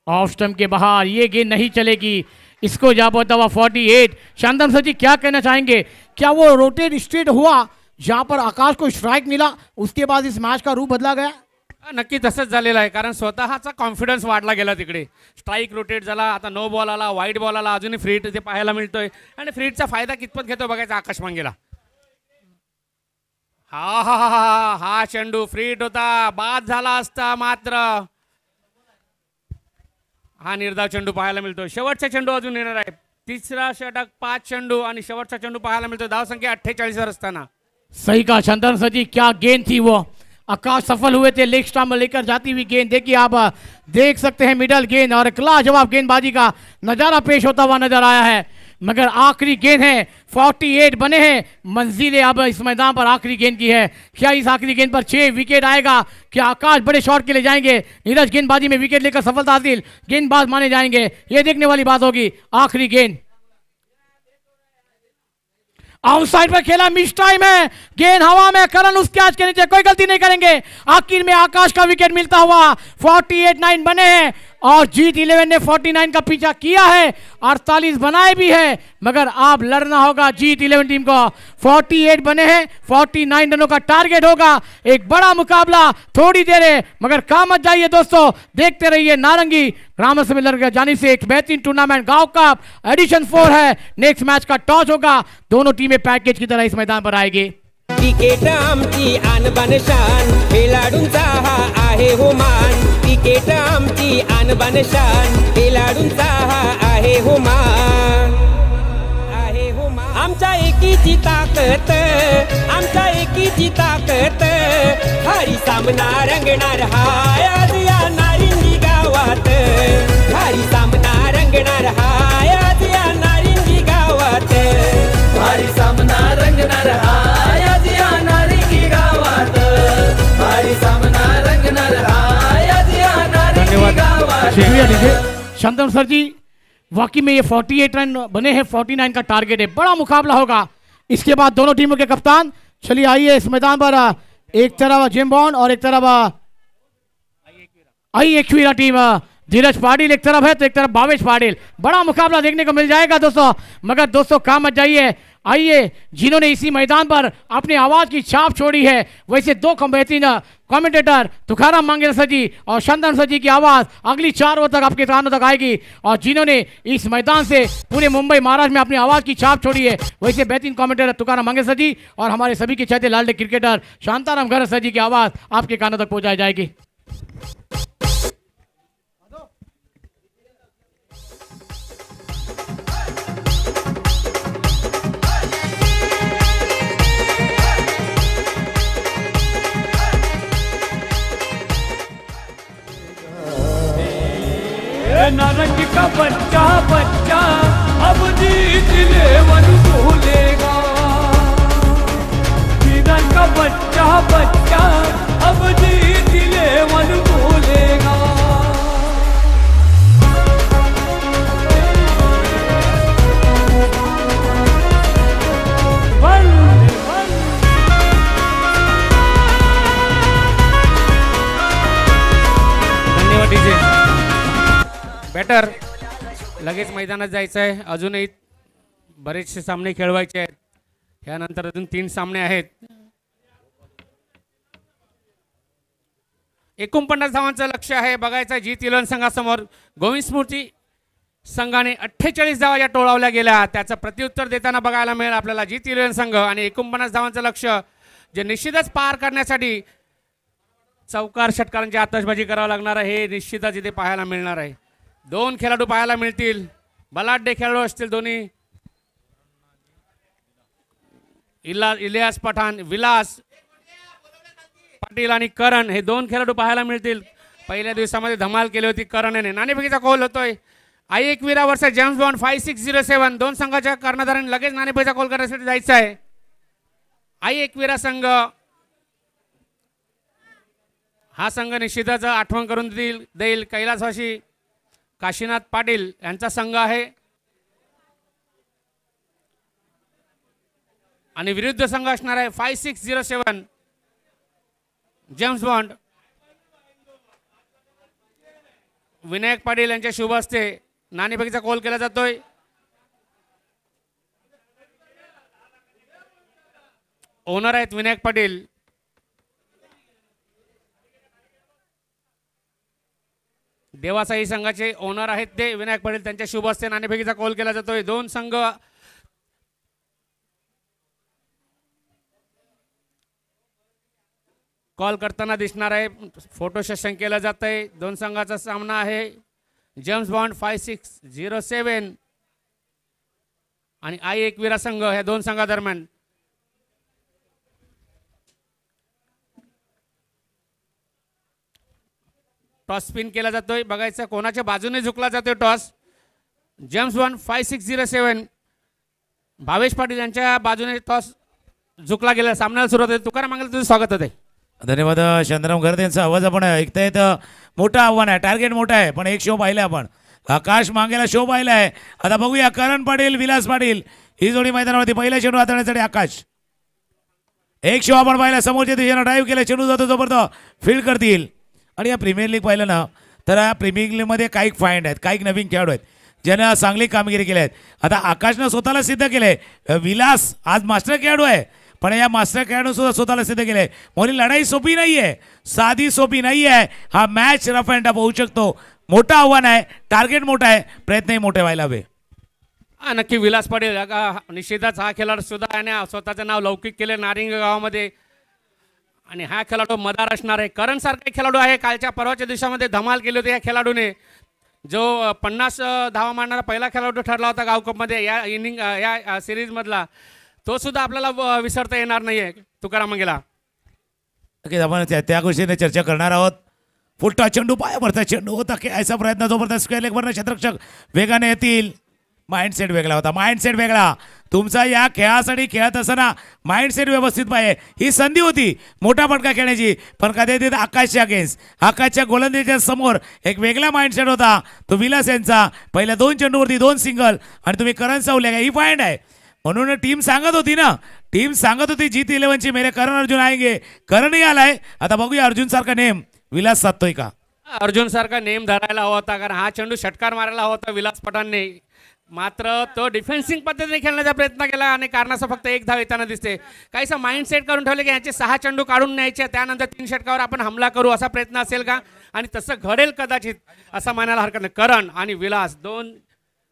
ऑफ स्टंप के बाहर, ये गेंद नहीं चलेगी। इसको जा पहुंचा हुआ 48। शानदार सर जी क्या कहना चाहेंगे? क्या वो रोटेट स्ट्रेट हुआ जहां पर आकाश को स्ट्राइक मिला, उसके बाद इस मैच का रूप बदला गया? नक्की तसंच झालेलं आहे, कारण स्वतःचा कॉन्फिडन्स वाढला गेला तिकडे. स्ट्राईक रोटेट झाला, आता नो बॉल आला, वाईट बॉल आला, अजूनही फ्री हिट ते पाहायला मिळतोय. आणि फ्री हिटचा फायदा कितपत घेतो बघायचा आकाश मांगेला. हा हा हा हा हा चेंडू फ्री हिट होता, बाद झाला असता, मात्र हा निर्धाव चेंडू पाहायला मिळतो. शेवटचा चेंडू अजून येणार आहे. तिसरा षटक, 5 चेंडू आणि शेवटचा चेंडू पाहायला मिळतो. धाव संख्या 48 वर असताना. सही कहा शानदार सर जी, क्या गेंद थी वो। आकाश सफल हुए थे लेग स्टंप में लेकर जाती हुई गेंद। देखिए आप देख सकते हैं मिडल गेंद और लाजवाब गेंदबाजी का नजारा पेश होता हुआ नजर आया है। मगर आखिरी गेंद है, 48 बने हैं, मंजिलें अब इस मैदान पर आखिरी गेंद की है। क्या इस आखिरी गेंद पर 6 विकेट आएगा? क्या आकाश बड़े शॉट के लिए जाएंगे? नीरज गेंदबाजी में विकेट लेकर सफलता हासिल, गेंदबाज माने जाएंगे? ये देखने वाली बात होगी। आखिरी गेंद आउटसाइड पर खेला, मिस टाइम है, गेंद हवा में, करण उस कैच के नीचे, कोई गलती नहीं करेंगे। आखिर में आकाश का विकेट मिलता हुआ 48-9 बने हैं और जीत 11 ने 49 का पीछा किया है, 48 बनाए भी है, मगर आप लड़ना होगा जीत 11 टीम को। 48 बने हैं, 49 रनों का टारगेट होगा। एक बड़ा मुकाबला, थोड़ी देर है, मगर काम मत जाइए दोस्तों, देखते रहिए। नारंगी ग्राम सम्मेलन जानी से एक बेहतरीन टूर्नामेंट गांव कप एडिशन 4 है। नेक्स्ट मैच का टॉस होगा, दोनों टीमें पैकेज की तरह इस मैदान पर आएगी। क्रिकेट आमची आणबान शान, खेळाडूंचा हा आहे हो मान। क्रिकेट आमची आणबान शान, खेळाडूंचा हा आहे हो मान, आहे हो मान। आमच्या एकीची ताकद, आमच्या एकीची ताकद, भारी सामना रंगणार हाय आज या नारिंगी गावात, भारी सामना रंगणार हाय आज या नारिंगी गावात, भारी सामना रंगणार हाय आज या नारिंगी गावात, भारी सामना रंगणार हाय आज या नारिंगी गावात। शुक्रिया दीजिए शांतनु सर जी, वाकई में ये 48 रन बने हैं, 49 का टारगेट है, बड़ा मुकाबला होगा। इसके बाद दोनों टीमों के कप्तान, चलिए आइए इस मैदान पर, एक तरफ जेम बॉन्ड और एक तरफ आई एक्वीरा टीम। धीरज पाटिल एक तरफ है तो एक तरफ भावेश पाटिल, बड़ा मुकाबला देखने को मिल जाएगा दोस्तों। मगर दोस्तों काम मत जाइए, आइए जिन्होंने इसी मैदान पर अपनी आवाज की छाप छोड़ी है, वैसे 2 बेहतरीन कमेंटेटर तुकाराम मांगेला सर जी और शानदार सर जी की आवाज अगली 4 ओवर तक आपके कानों तक आएगी। और जिन्होंने इस मैदान से पूरे मुंबई महाराष्ट्र में अपनी आवाज की छाप छोड़ी है, वैसे बेहतरीन कमेंटेटर तुकाराम मांगेला सर जी और हमारे सभी के चहते लाडले क्रिकेटर शांताराम घर सर जी की आवाज आपके कानों तक पहुंचाई जाएगी। नारंगी का बच्चा बच्चा अब जीत 11 भूलेगा, किरण का बच्चा बच्चा अब जीत 11 भूलेगा। धन्यवाद डीजे। बॅटर लगेच मैदानात जायचं आहे, अजूनही बरेचसे सामने खेळवायचे आहेत, यानंतर अजून 3 सामने आहेत। 49 धावांचं लक्ष आहे, बघायचं आहे जीत 11 संघासमोर। गोविंद स्मृती संघाने 48 धावा ज्या टोळावल्या गेल्या, त्याचं प्रत्युत्तर देताना बघायला मिळेल आपल्याला जीत 11 संघ। आणि 49 धावांचं लक्ष जे निश्चितच पार करण्यासाठी चौकार षटकारांची आतषबाजी करावं लागणार आहे, हे निश्चितच इथे पाहायला मिळणार आहे। 2 खेळाडू पाहायला मिळतील, बलाढ्य खेळाडू असतील दोन्ही, इलियास पठाण, विलास पाटील आणि करण, हे 2 खेळाडू पाहायला मिळतील। पहिल्या दिवसामध्ये धमाल केली होती करण याने। नाणेफेकीचा कौल होतोय आई एकविरा वर्सेस जेम्स बॉन्ड 5607 दोन संघाच्या कर्णधारांनी लगेच नाणेफेकीचा कॉल करण्यासाठी जायचं आहे. आई एकविरा संघ हा संघ निश्चितच आठवण करून देईल कैलासवासी काशीनाथ पाटील यांचा संघ आहे आणि विरुद्ध संघ असणार आहे 5607 जेम्स बॉन्ड. विनायक पाटील यांच्या शुभ हस्ते नाणेफेकीचा कॉल केला जातोय. ओनर आहेत विनायक पाटील. देवासाई संघाचे ओनर आहेत ते विनायक पाटील. त्यांच्या शुभ हस्ते नाणेफेकीचा कॉल केला जातोय. दोन संघ कॉल करताना दिसणार आहे. फोटो सेशन केलं जात आहे. दोन संघाचा सामना आहे. जेम्स बॉन्ड 5607 आणि आई एकविरा संघ ह्या दोन संघादरम्यान. टॉस स्पिन केला जातोय. बघायचं कोणाच्या बाजूने झुकला जातोय toss. James bond 5607 Bhavesh Patil यांच्या बाजूने टॉस झुकला गेला. सामन्याला सुरुवात आहे. तुकाराम मंगल तुझं स्वागत आहे. धन्यवाद शांताराम गर्दे यांचा आवाज आपण ऐकतायत. मोठं आव्हान आहे, टार्गेट मोठं आहे, पण एक शो पाहिला आपण. आकाश मांगेला शो पाहिला आहे. आता बघूया करण पाटील विलास पाटील ही जोडी मैदानावरती पहिला चेंडू हाताळण्यासाठी आकाश. एक शो आपण पाहिला. समोरच्या दिशेनं ड्राईव्ह केला, चेंडू जातो जबरदस्त फील्ड करतील. आणि या प्रीमियर लीग पाहिलं ना तर या प्रीमियर लीगमध्ये काही फाइंड आहेत, काही नवीन खेळाडू आहेत ज्यानं चांगली कामगिरी केली आहेत. आता आकाशनं स्वतःला सिद्ध केलंय. विलास आज मास्टर खेळाडू आहे, पण या मास्टर खेळाडू सुद्धा स्वतःला सिद्ध केलंय. मोली लढाई सोपी नाही आहे, साधी सोपी नाही आहे. हा मॅच रफ अँड टफ होऊ शकतो. मोठं आव्हान आहे, टार्गेट मोठा आहे, प्रयत्नही मोठे व्हायला हवे. नक्की विलास पाटील निश्चितच हा खेळाडू सुद्धा याने स्वतःचं नाव लौकिक केले नारिंग गावामध्ये. आणि हा खेळाडू मदार असणार आहे. करण सारखे खेळाडू आहे. कालच्या परवाच्या दिवसामध्ये धमाल केली होती या खेळाडूने. जो 50 धावा मारणारा पहिला खेळाडू ठरला होता गाव कपमध्ये या इनिंग या सिरीजमधला, तो सुद्धा आपल्याला विसरता येणार नाहीये तुकाराम मंगेला. नक्कीच आपण त्या गोष्टीने चर्चा करणार आहोत. फुलटा चेंडू पायावरचा चेंडू होता, खेळायचा प्रयत्न जबरदस्त. स्क्वेअर लेगवरनं क्षेत्ररक्षक वेगाने येतील. माइंडसेट वेगळा होता, माइंडसेट वेगळा. तुमचा या खेळासाठी खेळत असताना माइंडसेट व्यवस्थित पाहिजे. ही संधी होती मोठा फटका खेळण्याची, पण कदाचित आकाशच्या अगेन्स्ट आकाशच्या गोलंदाजीच्या समोर एक वेगळा माइंडसेट होता तो विलास यांचा. पहिल्या 2 चेंडूवरती 2 सिंगल आणि तुम्ही करण सावले ही पॉईंट आहे. म्हणून टीम सांगत होती ना, टीम सांगत होती जीत 11ची मेरे करण अर्जुन आएंगे. करणही आलाय. आता बघूया अर्जुन सारखा नेम विलास साधतोय का. अर्जुन सारखा नेम धरायला हवा होता, कारण हा चेंडू षटकार मारायला हवा होता विलास पठाणने. मात्र तो डिफेन्सिंग पद्धतीने खेळण्याचा प्रयत्न केला आणि कारणाचा फक्त एक धाव येताना दिसते. काहीसा माइंडसेट करून ठेवले की यांचे 6 चेंडू काढून न्यायचे, त्यानंतर 3 षटकावर आपण हमला करू असा प्रयत्न असेल का, आणि तसं घडेल कदाचित असं म्हणायला हरकत नाही. करण आणि विलास 2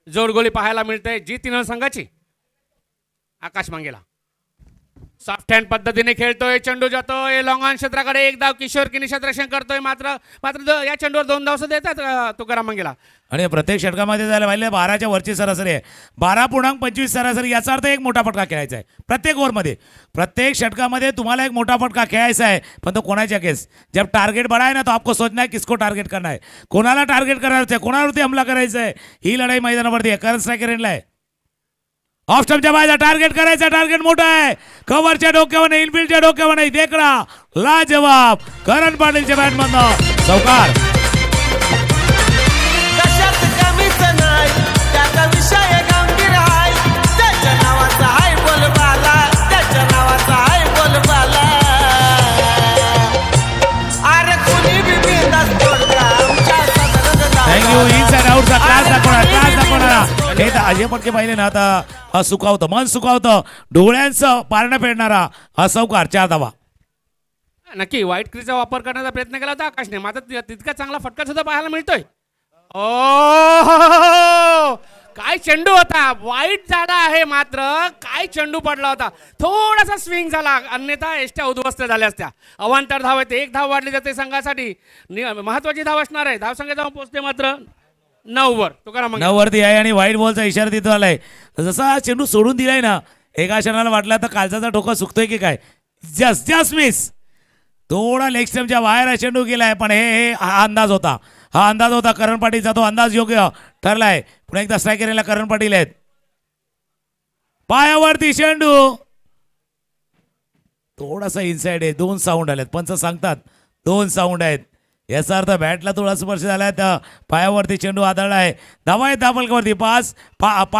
जोडगोळी पाहायला मिळते जी 3 संघाची. आकाश मांगेला सॉफ्ट हँड पद्धतीने खेळतोय. चेंडू जातोय लॉंग ऑन क्षेत्राकडे. एक धाव किशोर किनी क्षेत्ररक्षण करतोय. मात्र या चेंडूवर 2 धाव सुद्धा देतात तुकाराम मंगेला. आणि प्रत्येक षटकामध्ये जायला पाहिजे 12च्या वरची सरासरी आहे. 12.25 सरासरी. याचा अर्थ एक मोठा फटका खेळायचा आहे प्रत्येक ओव्हरमध्ये. प्रत्येक षटकामध्ये तुम्हाला एक मोठा फटका खेळायचा आहे, पण तो कोणाच्या केस. जब टार्गेट बड़ा है ना तो आपको सोचना है किसको टार्गेट करना है, कोणाला टार्गेट करायचं आहे, कोणावरती हमला करायचा आहे. ही लढाई मैदानावरती आहे. करण स्ट्रायकर एंडला आहे. ऑफ स्टंपच्या बाहेर टार्गेट करायचा. टार्गेट मोठा आहे. कव्हरच्या डोक्यावर नाही, इनफिल्डच्या डोक्यावर नाही. देखडा लाजवाब करण पाटीलच्या बॅटमधनं चौकार. कशात कमीच नाही, त्याचा विषय गंभीर आहे. त्याच्या नावाचा आहे बोलबाला, त्याच्या नावाचा आहे बोलबाला. अरे कुणी बी बिंदास तोडगा आमच्या सदनात. थँक्यू. इनसाइड आउटचा क्लास दाखवणारा हे अजय पटके पाहिले ना. आता सुखावतं मन, सुखावतं डोळ्यांचं पारणं फेडणारा हा चौकार. 4 धावा. नक्की व्हाईट क्रीजचा वापर करण्याचा प्रयत्न केला होता आकाशने, मात्र तितका चांगला फटका सुद्धा पाहायला मिळतोय. ओ काय चेंडू होता. वाईट झाला आहे, मात्र काय चेंडू पडला होता. थोडासा स्विंग झाला, अन्यथा एष्ट्या उद्ध्वस्त झाल्या असत्या. अवांतर धाव येते. 1 धाव वाढली जाते संघासाठी. महत्वाची धाव असणार आहे. धाव संख्या जाऊन पोहोचते मात्र 9 वर. तुकाराम 9 वरती आहे आणि व्हाईट बॉलचा इशारा तिथं आलाय. जसा चेंडू सोडून दिलाय ना, एका क्षणाला वाटला तर कालचा ठोका चुकतोय की काय. Just miss. थोडा लेग स्टंपच्या बाहेर चेंडू गेलाय, पण हे हा अंदाज होता. हा अंदाज होता करण पाटीलचा, तो अंदाज योग्य ठरलाय. पुन्हा एकदा स्ट्रायकर याला करण पाटील आहेत. पायावरती चेंडू थोडासा इनसाइड आहे. 2 साऊंड आलेत, पंच सांगतात 2 साऊंड आहेत. याचा अर्थ बॅटला थोडा स्पर्श झालाय, त्या पायावरती चेंडू आदळला आहे. धावा आहेत धापलकावरती 5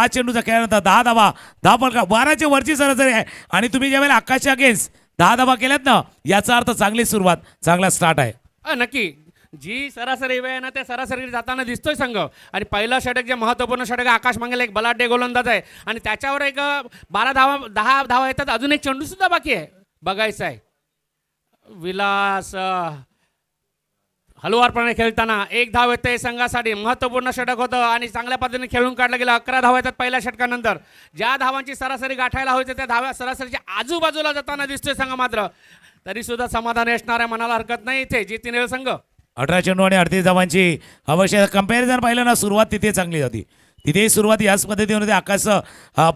चेंडूचा खेळानंतर 10 धावा. धापलका 12च्या वरची सरासरी आहे आणि तुम्ही ज्यावेळेला आकाशच्या अगेन्स्ट 10 धावा केल्यात ना, याचा अर्थ चांगली सुरुवात, चांगला स्टार्ट आहे. नक्की जी सरासरी वेळ आहे ना, त्या सरासरी जाताना दिसतोय संघ. आणि पहिलं षटक जे महत्त्वपूर्ण षटक आहे, आकाश मंगल एक बलाढ्य गोलंदाज आहे आणि त्याच्यावर एक 10 धावा येतात. अजून एक चेंडू सुद्धा बाकी आहे, बघायचं आहे. विलास हलवारपणे खेळताना 1 धाव येते संघासाठी. महत्त्वपूर्ण षटक होतं आणि चांगल्या पद्धतीने खेळून काढलं गेलं. 11 धावा येतात पहिल्या षटकानंतर. ज्या धावांची सरासरी गाठायला हवी त्या धावा सरासरीच्या आजूबाजूला जाताना दिसतोय संघ. मात्र तरी सुद्धा समाधानी असणाऱ्या मनाला हरकत नाही. इथे जितीने संघ 18 चेंडू आणि 38 धावांची आवश्यक. कंपॅरिझन पाहिलं ना, सुरुवात तिथे चांगली होती. तिथे सुरुवात याच पद्धतीने होती. आकाश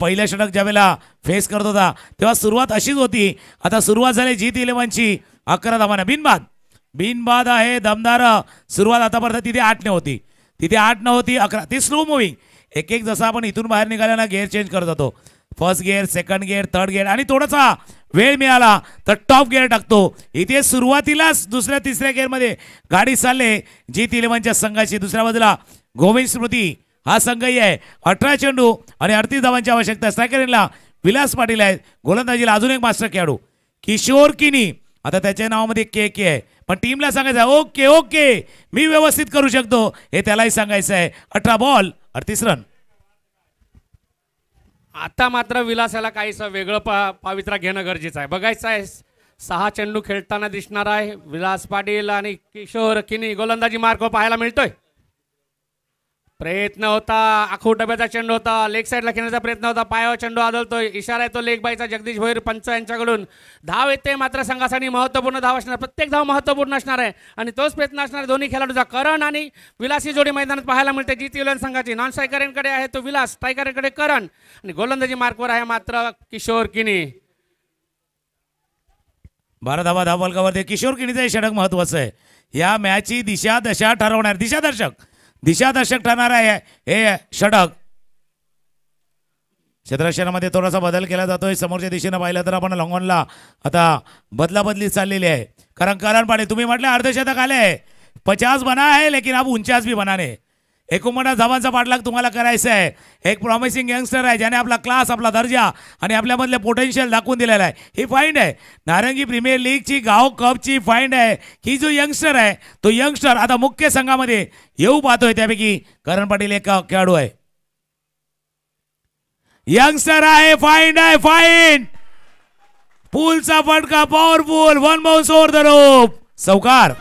पहिलं षटक ज्यावेळेला फेस करत होता तेव्हा सुरुवात अशीच होती. आता सुरुवात झाली जीत 11ची 11 धावांना. बिनबाद आहे, दमदार सुरुवात आतापर्यंत. तिथे 8 नव्हती, 11. ती स्लो मुव्हिंग. एक जसं आपण इथून बाहेर निघाल्याना गिअर चेंज करत जातो. First gear, second gear, third gear आणि थोडासा वेळ मिळाला तर टॉप गिअर टाकतो. इथे सुरुवातीलाच 2ऱ्या 3ऱ्या गिअरमध्ये गाडी चालले जीत 11च्या संघाची. दुसऱ्या बाजूला गोविंद स्मृती हा संघही आहे. 18 चेंडू आणि 38 धावांची आवश्यकता. स्ट्रायकरला विलास पाटील आहेत. गोलंदाजीला अजून एक मास्टर खेळाडू किशोर किनी. आता त्याच्या नावामध्ये के आहे, पण टीमला सांगायचं ओके मी व्यवस्थित करू शकतो, हे त्यालाही सांगायचं आहे. 18 बॉल 38 रन. आता मात्र विलासाला काहीसं वेगळं पावित्र्य घेणं गरजेचं आहे. बघायचं आहे 6 चेंडू खेळताना दिसणार आहे विलास पाटील आणि किशोर किनी. गोलंदाजी मार्ग पाहायला मिळतोय. प्रयत्न होता, आखूट डब्याचा चेंडू होता, लेग साईडला खेळण्याचा प्रयत्न होता, पायावर चेंडू आदळतोय. इशारा येतो लेग बायचा जगदीश भोईर पंच यांच्याकडून. धाव येते मात्र संघासाठी महत्त्वपूर्ण धाव असणार. प्रत्येक धाव महत्त्वपूर्ण असणार आहे आणि तोच प्रयत्न असणार दोन्ही खेळाडूचा. करण आणि विलास ही जोडी मैदानात पाहायला मिळते जीत 11 संघाची. नॉन स्ट्रायकरकडे आहे तो विलास, स्ट्रायकरकडे करण आणि गोलंदाजी मार्कवर आहे मात्र किशोर किनी. 12 धावा धावफलकावरती किशोर किनीचं षटक महत्वाचं आहे. या मॅचची दिशादशा ठरवणार, दिशादर्शक ठरणार आहे हे षटक. क्षेत्ररक्षणामध्ये थोडासा बदल केला जातोय. समोरच्या दिशेनं पाहिलं तर आपण लॉंगॉनला आता बदलाबदली चाललेली आहे. कारण करण पाटील तुम्ही म्हटलं अर्धशतक आले, 50 बना है लेकिन अब 49 भी बनाने. 49 धावांचा पाठलाग तुम्हाला करायचा आहे. एक प्रॉमिसिंग यंगस्टर आहे ज्याने आपला क्लास, आपला दर्जा आणि आपल्यामधले पोटेन्शियल दाखवून दिलेला आहे. ही फाइंड आहे नारंगी प्रीमियर लीगची, गाव कपची फाइंड आहे. ही जो यंगस्टर आहे तो यंगस्टर आता मुख्य संघामध्ये येऊ पाहतोय. त्यापैकी करण पाटील एक खेळाडू आहे, यंगस्टर आहे, फाइंड आहे, फाइंड. पूलचा फटका powerful, 1 bounce over the rope, चौकार.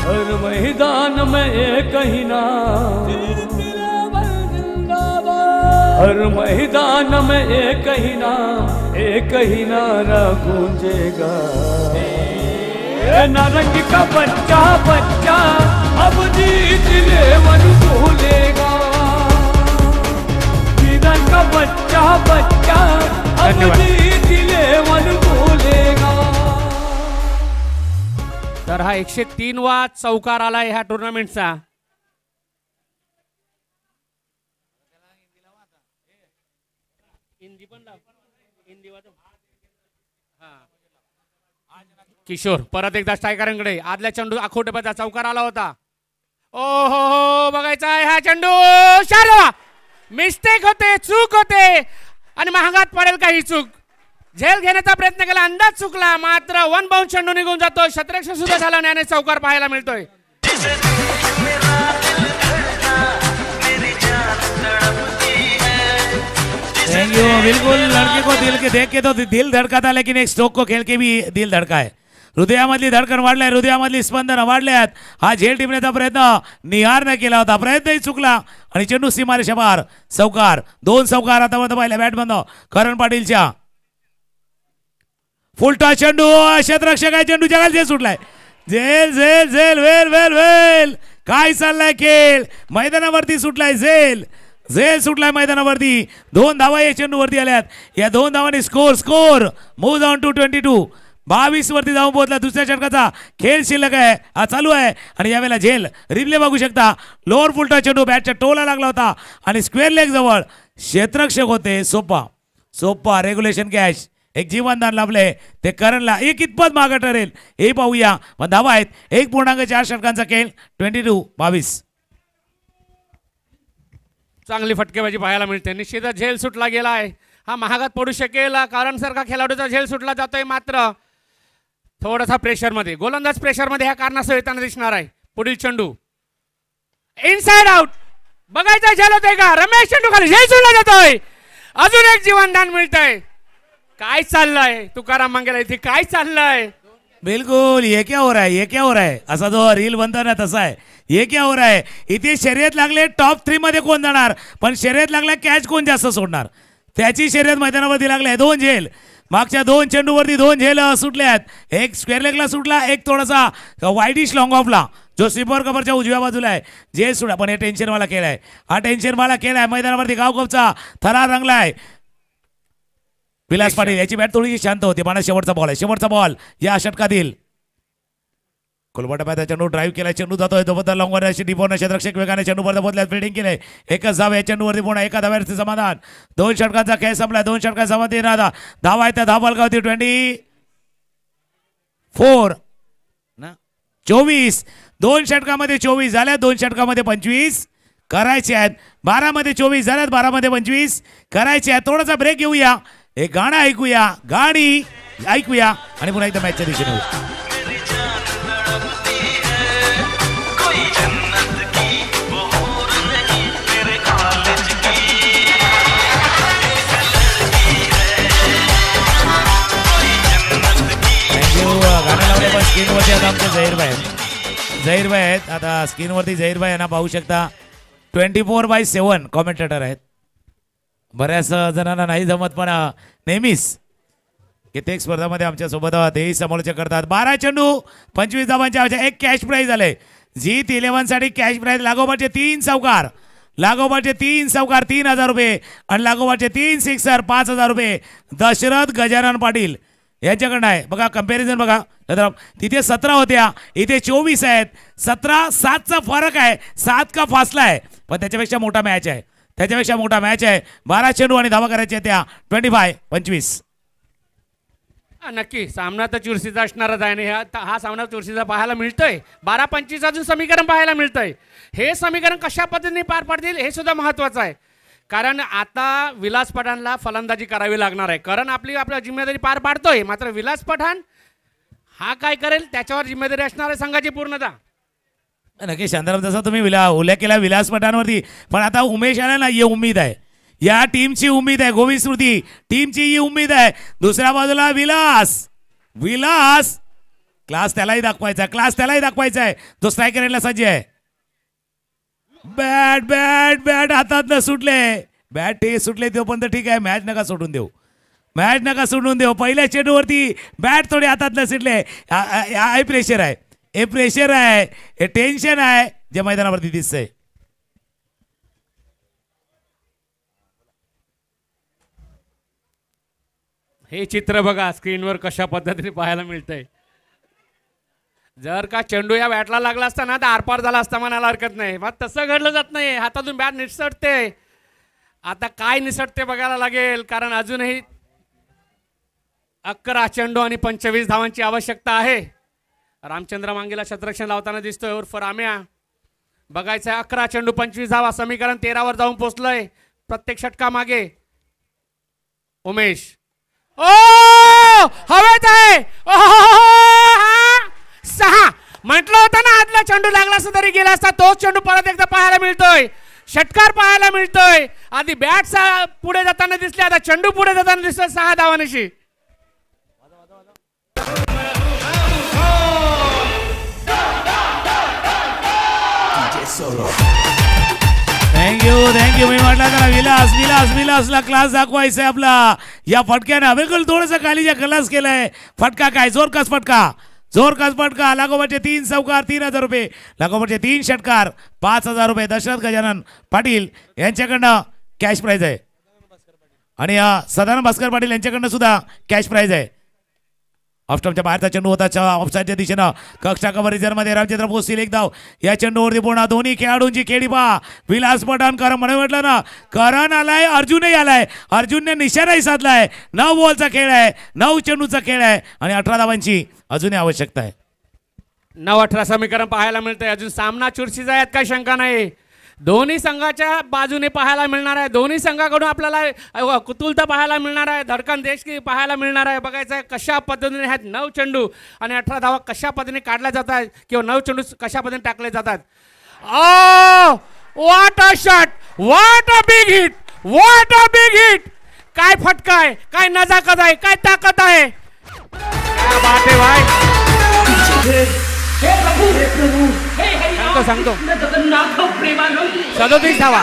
हर मैदान में एक ही नाम, हर मैदान में एक ही नाम, एक ही नारा गूंजेगा. नारंगी का बच्चा बच्चा अब जीत 11 भूलेगा. किरण का बच्चा बच्चा अब जीत 11 भूलेगा. तर हा 103वा चौकार आलाय ह्या टुर्नामेंटचा. किशोर परत एकदा स्ट्रायकरांकडे. आदल्या चेंडू आखोटप्याचा चौकार आला होता. ओ हो बघायचा आहे हा चेंडू. शारवा मिस्टेक होते, चूक होते आणि महागात पडेल काही चूक. झेल घेण्याचा प्रयत्न केला, अंदाज चुकला, मात्र 1 बाउंस चेंडू निघून जातो. शतरक्षक सुद्धा झाला आणि चौकार पाहायला मिळतोय. Thank you. बिल्कुल लड़के को दिल के देख के तो दिल धड़का था, लेकिन एक स्ट्रोक को खेल के भी दिल धड़का है. हृदयामधली धडकन वाढलाय, हृदयामधली स्पंदन वाढल्यात. हा झेल टिपण्याचा प्रयत्न निहारनं केला होता, प्रयत्नही चुकला आणि चेंडू सीमारेषा पार. चौकार, 2 चौकार आतापर्यंत पाहिला बॅट बंद करण पाटीलच्या. फुलटा चेंडू, क्षेत्ररक्षक आहे, चेंडू जगाल झेल सुटलाय. झेल झेल झेल वेल वेल वेल. काय चाललाय खेळ, मैदानावरती सुटलाय झेल, झेल सुटलाय मैदानावरती. 2 धावा या चेंडूवरती आल्यात. या 2 धावांनी स्कोर मूव्ह ऑन टू 22. 22 वरती जाऊन पोहोचला. दुसऱ्या षटकाचा खेळ शिल्लक आहे, हा चालू आहे. आणि यावेळेला झेल रिप्ले बघू शकता. लोअर फुलटा चेंडू बॅटच्या टोला लागला होता आणि स्क्वेअर लेग जवळ क्षेत्ररक्षक होते सोप्पा रेग्युलेशन कॅच. एक जीवनदान लाभले ते करणला. एक कितपत मागं ठरेल हे पाहूया. पण धावा आहेत 1.4 षटकांचा खेळ. 22-22. चांगली फटकेबाजी पाहायला मिळते. निश्चितच झेल सुटला गेला आहे. हा महागात पडू शकेल कारण सारखा खेळाडूचा झेल सुटला जातोय. मात्र थोडासा प्रेशरमध्ये गोलंदाज प्रेशरमध्ये ह्या कारणासह येताना दिसणार आहे. पुढील चेंडू इनसाइड आउट. बघायचा झेल होतोय का. रमेश चेंडू खाली झेल सुटला जातोय. अजून एक जीवनदान मिळतंय. काय चाललंय तुकाराम मंगेला इथे काय चाललंय. बिल्कुल ये क्या हो रहा है असा जो रील बनतो ना तसा आहे. ये क्या हो रहा है. इथे शर्यत लागले टॉप 3 मध्ये कोण जाणार, पण शर्यत लागला कॅच कोण जास्त सोडणार त्याची शर्यत मैदानावरती लागले. 2 झेल मागच्या 2 चेंडूवरती 2 झेल सुटल्यात. एक स्क्वेअर लेगला सुटला, एक थोडासा वाईडिश लॉंग ऑफला जो स्लीपर कव्हरच्या उजव्या बाजूला आहे. झेल सुटला पण हे टेन्शन मला केलाय. हा टेन्शन मला केलाय. मैदानावरती गावकपचा थरार रंगलाय. विलास पाटील याची बॅट थोडीशी शांत होती. पण शेवटचा बॉल आहे. शेवटचा बॉल या षटकातील. कोलबटा चेंडू ड्राईव्ह केला. चेंडू जातोय तो लॉंगवर डिपोन क्षेत्ररक्षक वेगाने चेंडू परत बदल्यात फिल्डिंग केले. एकच धाव या चेंडूवरती पुन्हा एका धाव्यावरती समाधान. 2 षटकांचा खेळ संपला. 2 षटकात समाधी राहता धावा आहे त्या धाव बलगावती 24 ना 24. 2 षटकामध्ये 24 झाल्या. 2 षटकामध्ये 25 करायचे आहेत. 12 मध्ये 24 झाल्यात. 12 मध्ये 25 करायचे आहेत. थोडासा ब्रेक घेऊया. एक गाणं ऐकूया. गाणी ऐकूया आणि पुन्हा एकदा मॅचच्या दिशेने गाणं लावले. पण स्क्रीनवरती आता आमचे झहीर भाई आहेत. आता स्क्रीनवरती झहीर भाई यांना पाहू शकता. 24/7 कॉमेंटेटर आहेत. बऱ्याच जणांना नाही जमत पण नेहमीच कित्येक स्पर्धामध्ये आमच्या सोबत तेही समालोचक करतात. 12 चेंडू 25 धावांच्या एक कॅश प्राईज आले. जीत 11 साठी कॅश प्राईज. लागोपाठचे 3 चौकार 3,000 रुपये आणि लागोपाठचे 3 सिक्सर 5,000 रुपये. दशरथ गजानन पाटील यांच्याकडनं आहे. बघा कंपॅरिझन बघा. तिथे 17 होत्या, इथे 24 आहेत. 17-7चा फरक आहे. 7 का फासला आहे पण त्याच्यापेक्षा मोठा मॅच आहे. 12 चेंडू आणि धावा करायच्या त्या 25-25. नक्की सामना तर चुरशीचा असणारच आहे. हा सामना चुरशीचा पाहायला मिळतोय. 12-25 अजून समीकरण पाहायला मिळतंय. हे समीकरण कशा पद्धतीने पार पाडतील हे सुद्धा महत्वाचं आहे. कारण आता विलास पठाणला फलंदाजी करावी लागणार आहे. कारण आपल्या जिम्मेदारी पार पाडतोय. मात्र विलास पठाण हा काय करेल त्याच्यावर जिम्मेदारी असणार आहे संघाची पूर्णता. नक्की शांताराम जसा तुम्ही उल्लेख केला विलास पठाणवरती. पण आता उमेश आला ना ही उम्मीद आहे. या टीमची उम्मीद आहे. गोविंद स्मृती टीमची ही उम्मीद आहे. दुसऱ्या बाजूला विलास क्लास त्यालाही दाखवायचा आहे. तो स्ट्राईक करायला सज्ज आहे. बॅट हातात न सुटले. बॅट हे सुटले तोपर्यंत ठीक आहे. मॅच नका सोडून देऊ. पहिल्या चेंडूवरती बॅट थोडे हातात न सुटले. हे प्रेशर आहे. हे टेन्शन आहे जे मैदानावरती दिसतंय. हे चित्र बघा स्क्रीनवर कशा पद्धतीने पाहायला मिळतंय. जर का चेंडू या बॅटला लागला असता ना तर आरपार झाला असता म्हणायला हरकत नाही. मग तसं घडलं जात नाही. हातातून बॅट निसटते. आता काय निसटते बघायला लागेल. कारण अजूनही 11 चेंडू आणि 25 धावांची आवश्यकता आहे. रामचंद्र मांगेला क्षेत्ररक्षण लावताना दिसतोय उर्फ राम्या. बघायचं 11 चेंडू 25 धावा. समीकरण 13 वर जाऊन पोहोचलंय. प्रत्येक षटका मागे उमेश हवेत आहे. 6 म्हटलं होतं ना आदला चेंडू लागला असता तरी गेला असता. तोच चेंडू परत एकदा पाहायला मिळतोय. षटकार पाहायला मिळतोय. आधी बॅट पुढे जाताना दिसले. आता चेंडू पुढे जाताना दिसतोय 6 धावांशी. थँक्यू मी म्हटलं त्याला विलासला क्लास दाखवायचा आपला या फटक्यानं. बिलकुल थोडंसं खालीच्या क्लास केलाय. फटका काय जोरकस फटका. लागोपाठचे 3 चौकार 3,000 रुपये. लागोपाठचे 3 षटकार 5,000 रुपये. दशरथ गजानन पाटील यांच्याकडनं कॅश प्राईज आहे. आणि सदानंद भास्कर पाटील यांच्याकडनं सुद्धा कॅश प्राईज आहे. ऑफस्टॉपच्या बाहेरचा चेंडू होता ऑफसाईडच्या दिशेनं कक्षा कव्हर रिझर्व्हमध्ये रामचंद्र पोस्तील एक धाव या चेंडूवरती पूर्ण दोन्ही खेळाडूंची खेळी पहा विलास पठाणकर म्हणून म्हटलं ना करण आलाय अर्जुनही आलाय अर्जुनने निशाणाही साधलाय 9 बॉलचा खेळ आहे 9 चेंडूचा खेळ आहे आणि 18 धावांची अजूनही आवश्यकता आहे 9-18 समीकरण पाहायला मिळतंय अजून सामना चुरशीचा यात काही शंका नाही दोन्ही संघाच्या बाजूने पाहायला मिळणार आहे दोन्ही संघाकडून आपल्याला कुतूहलता पाहायला मिळणार आहे धडकन देश की पाहायला मिळणार आहे बघायचं आहे कशा पद्धतीने ह्यात 9 चेंडू आणि 18 धावा कशा पद्धतीने काढल्या जातात किंवा 9 चेंडू कशा पद्धतीने टाकले जातात what a shot what a big hit what a big hit काय फटका आहे काय नजाकत आहे काय ताकद आहे क्या बात है भाई सांगतो 37 धावा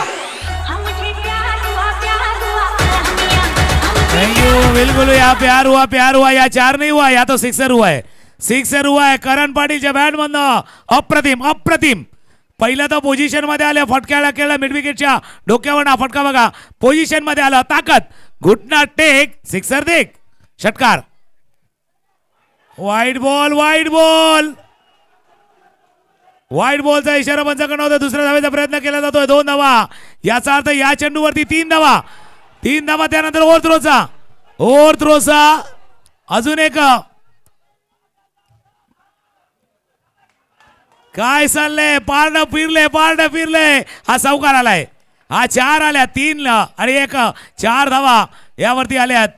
थैंक यू बिल्कुल या प्यार हुआ या 4 नहीं हुआ या तो सिक्सर हुआ है करण पाटीलच्या बॅट मधनं अप्रतिम पहिला तर पोझिशन मध्ये आले फटक्याला केला मिड विकेटच्या डोक्यावर हा फटका बघा पोझिशन मध्ये आला ताकद घुटना टेक सिक्सर देख षटकार वाईट बॉलचा इशारा पंचाकडून होता दुसऱ्या धावेचा प्रयत्न केला जातोय 2 धावा याचा अर्थ या चेंडूवरती 3 धावा त्यानंतर ओव्हर थ्रोचा अजून एक काय चाललंय पारड फिरले हा चौकार आलाय हा 4 आल्या 3 आणि 1 4 धावा यावरती आल्यात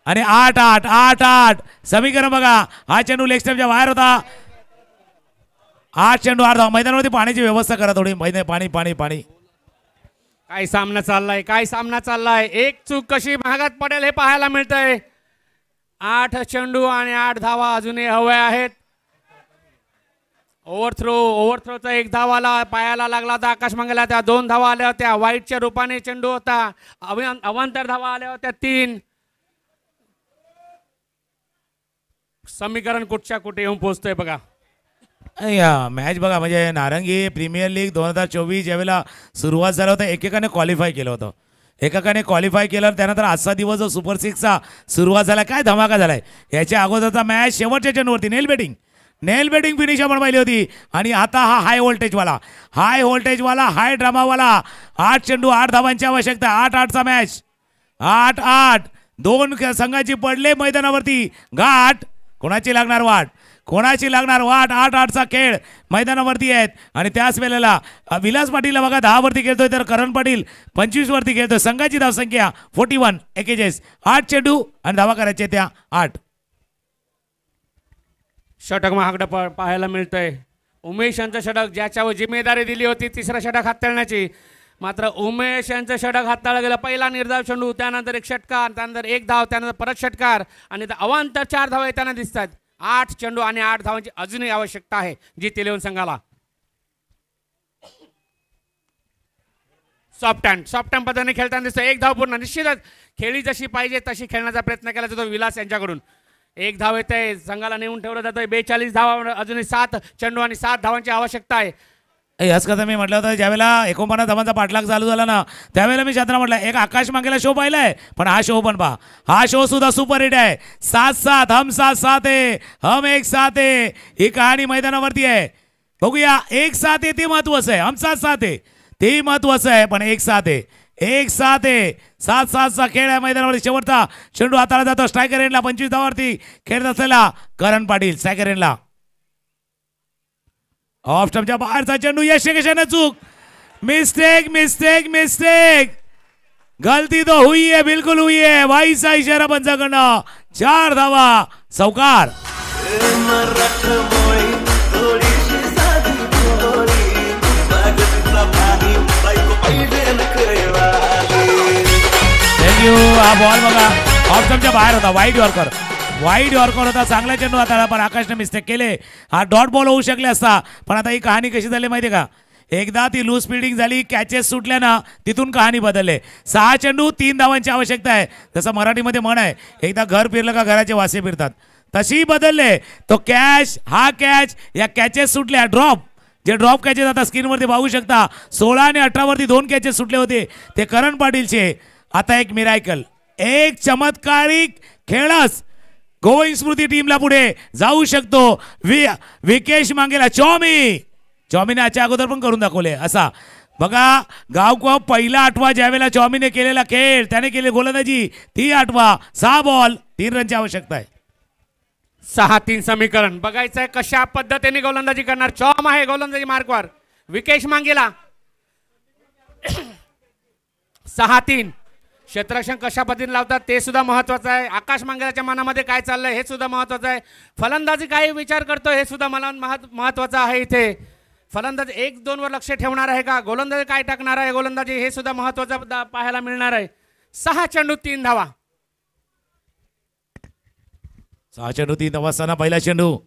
आणि 8 समीकरण बघा हा चेंडू लेग स्टंपच्या बाहेर होता 8 चेंडू 8 धावा मैदानावरती पाण्याची व्यवस्था करा थोडी पाणी काय सामना चाललाय एक चूक कशी महागात पडेल हे पाहायला मिळतंय 8 चेंडू आणि 8 धावा अजूनही हव्या आहेत ओव्हरथ्रोचा 1 धावाला पायाला लागला होता आकाश मंगला त्या 2 धावा आल्या होत्या वाईटच्या रूपाने चेंडू होता अवांतर धावा आल्या होत्या 3 समीकरण कुठे येऊन पोहोचतोय बघा मॅच बघा म्हणजे नारंगी प्रीमियर लीग 2024 ज्यावेळेला सुरुवात झाला होता एकेकाने क्वालिफाय केलं त्यानंतर आजचा दिवस जो सुपर 6चा सुरुवात झाला काय धमाका झालाय याच्या अगोदरचा मॅच शेवटच्या चेंडूवरती नेल बेटिंग फिनिश आपण पाहिली होती आणि आता हा हाय व्होल्टेजवाला हाय ड्रामावाला 8 चेंडू 8 धावांची आवश्यकता 8-8चा मॅच 8-8 2 संघाची पडले मैदानावरती गाठ कोणाची लागणार वाट 8-8चा खेळ मैदानावरती आहेत आणि त्याच वेळेला विलास पाटील बघा 10 वरती खेळतोय तर करण पाटील 25 वरती खेळतोय संघाची धावसंख्या 41 41 8 चेंडू आणि धावा करायचे त्या 8 षटक महागडं पाहायला मिळतंय उमेश यांचं षटक ज्याच्यावर जिम्मेदारी दिली होती तिसरा षटक हाताळण्याची मात्र उमेश यांचं षटक हाताळलं गेलं पहिला निर्धाव चेंडू त्यानंतर 1 षटकार त्यानंतर 1 धाव त्यानंतर परत षटकार आणि अवांतर 4 धावा येताना दिसतात 8 चेंडू आणि 8 धावांची अजूनही आवश्यकता आहे जीत 11 संघाला सॉफ्ट हँड पद्धतीने खेळताना दिसतो 1 धाव पूर्ण निश्चितच खेळी जशी पाहिजे तशी खेळण्याचा प्रयत्न केला जातो विलास यांच्याकडून 1 धाव येते संघाला नेऊन ठेवलं जातोय 42 धावा अजूनही 7 चेंडू आणि 7 धावांची आवश्यकता आहे याच कथा मी म्हटलं होतं ज्यावेळेला 49 धावांचा पाठलाग चालू झाला ना त्यावेळेला मी चंद्रा म्हटलं एक आकाश मागेला शो पाहिलाय पण हा शो पण पहा हा शो सुद्धा सुपर हिट आहे 7-7 हम 7-7 है हम 1-7 है ही कहाणी मैदानावरती आहे बघूया 1-7 है ते महत्वाचं आहे हम 7-7 है ते महत्वाचं आहे पण 1-7 है 1-7 है 7-7चा खेळ आहे मैदानावरती शेवटचा चेंडू हाताळला जातो स्ट्रायकर एंडला 25 धावावरती खेळत असलेला करण पाटील स्ट्रायकर एंडला ऑफ स्टंपच्या बाहेरचा चेंडू यशकशाने चूक मिस्टेक गलती तो हुई है बिल्कुल हुई है वाईचा इशारा पंचाकडनं 4 धावा चौकार थँक्यू हा बॉल बघा ऑफ स्टंपच्या बाहेर होता वाईड यॉर्कर होता चांगला चेंडू हाताळला पण आकाशने मिस्टेक केले हा डॉट बॉल होऊ शकले असता पण आता ही कहाणी कशी झाली माहिती का एकदा ती लूज फिल्डिंग झाली कॅचेस सुटल्या ना तिथून कहाणी बदलले 6 चेंडू 3 धावांची आवश्यकता आहे जसं मराठीमध्ये म्हण आहे एकदा घर फिरलं का घराचे वासे फिरतात तशी बदलले तो कॅच हा कॅच या कॅचेस सुटल्या ड्रॉप कॅचेस आता स्क्रीनवरती पाहू शकता 16 आणि 18 वरती 2 कॅचेस सुटले होते ते करण पाटीलचे आता एक मिरायकल एक चमत्कारिक खेळस गोविंद स्मृती टीमला पुढे जाऊ शकतो. विकेश मांगेला चॉमीने याच्या अगोदर पण करून दाखवले. असा बघा गावको पहिला आठवा ज्यावेळेला चॉमीने केलेला खेळ, त्याने केली गोलंदाजी, ती आठवा. 6 बॉल 3 रनची आवश्यकता आहे. 6-3 समीकरण बघायचंय कशा पद्धतीने गोलंदाजी करणार. चॉम आहे गोलंदाजी मार्कवर. विकेश मांगेला 6-3. क्षेत्ररक्षण कशा पद्धतीने लावतात ते सुद्धा महत्वाचं आहे. आकाश मांगेलाच्या मनामध्ये काय चाललंय हे सुद्धा महत्वाचं आहे. फलंदाजी काय विचार करतो हे सुद्धा मला महत्वाचं आहे. इथे फलंदाज 1-2 वर लक्ष ठेवणार आहे का, गोलंदाजी काय टाकणार आहे गोलंदाजी, हे सुद्धा महत्वाचं पाहायला मिळणार आहे. 6 चेंडू 3 धावा. 6 चेंडू 3 धावा असताना पहिला चेंडू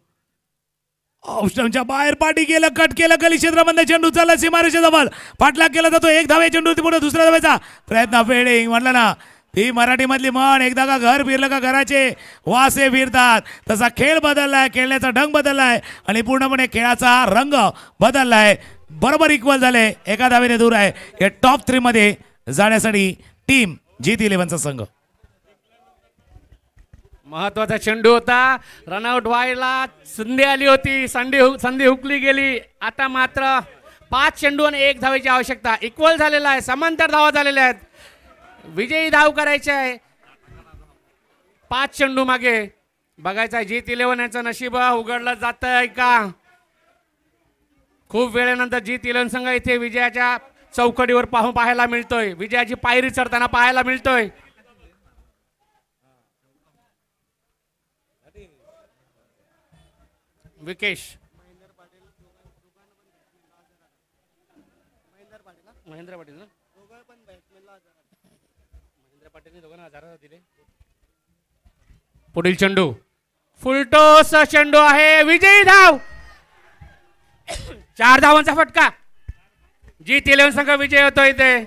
ऑप्शनच्या बाहेर पाठी गेलं, कट केलं, गली क्षेत्रामध्ये चेंडू चालला सीमारेषे जवळ, पाठलाग केला जातो. 1 धावे चेंडू पुढे दुसऱ्या धावेचा प्रयत्न. फिल्डिंग म्हटलं ना, ती मराठी मधली म्हण, एकदा का घर फिरलं का घराचे वासे फिरतात. तसा खेळ बदललाय, खेळण्याचा ढंग बदललाय आणि पूर्णपणे खेळाचा रंग बदललाय. बरोबर इक्वल झाले, एका धावेने दूर आहे या टॉप 3 मध्ये जाण्यासाठी टीम GT11चा संघ. महत्वाचा चेंडू होता, रनआउट व्हायला संधी आली होती, संधी हुकली गेली. आता मात्र 5 चेंडू आणि 1 धावेची आवश्यकता. इक्वल झालेला आहे, समांतर धावा झालेल्या आहेत. विजयी धाव करायचे आहे. 5 चेंडू मागे बघायचा आहे GT11 यांचं नशीब उघडलं जात आहे का. खूप वेळेनंतर GT11 संघ इथे विजयाच्या चौकडीवर पाहायला मिळतोय, विजयाची पायरी चढताना पाहायला मिळतोय. विकेश महेंद्र पाटील ना, पुढील चेंडू फुलटोस चेंडू आहे. विजयी धाव. 4 धावांचा फटका. GT11 संघ विजय होतो इथे.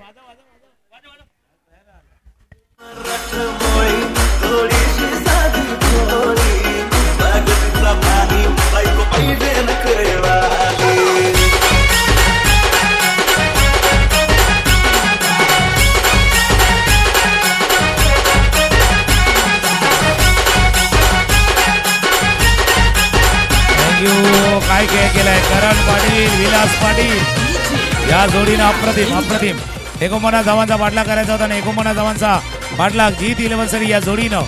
काय खेळ केलाय करण पाटील, विलास पाटील या जोडीनं. अप्रतिम 49 धावांचा पाठलाग करायचा होता आणि 49 धावांचा पाठलाग GT11 साठी या जोडीनं.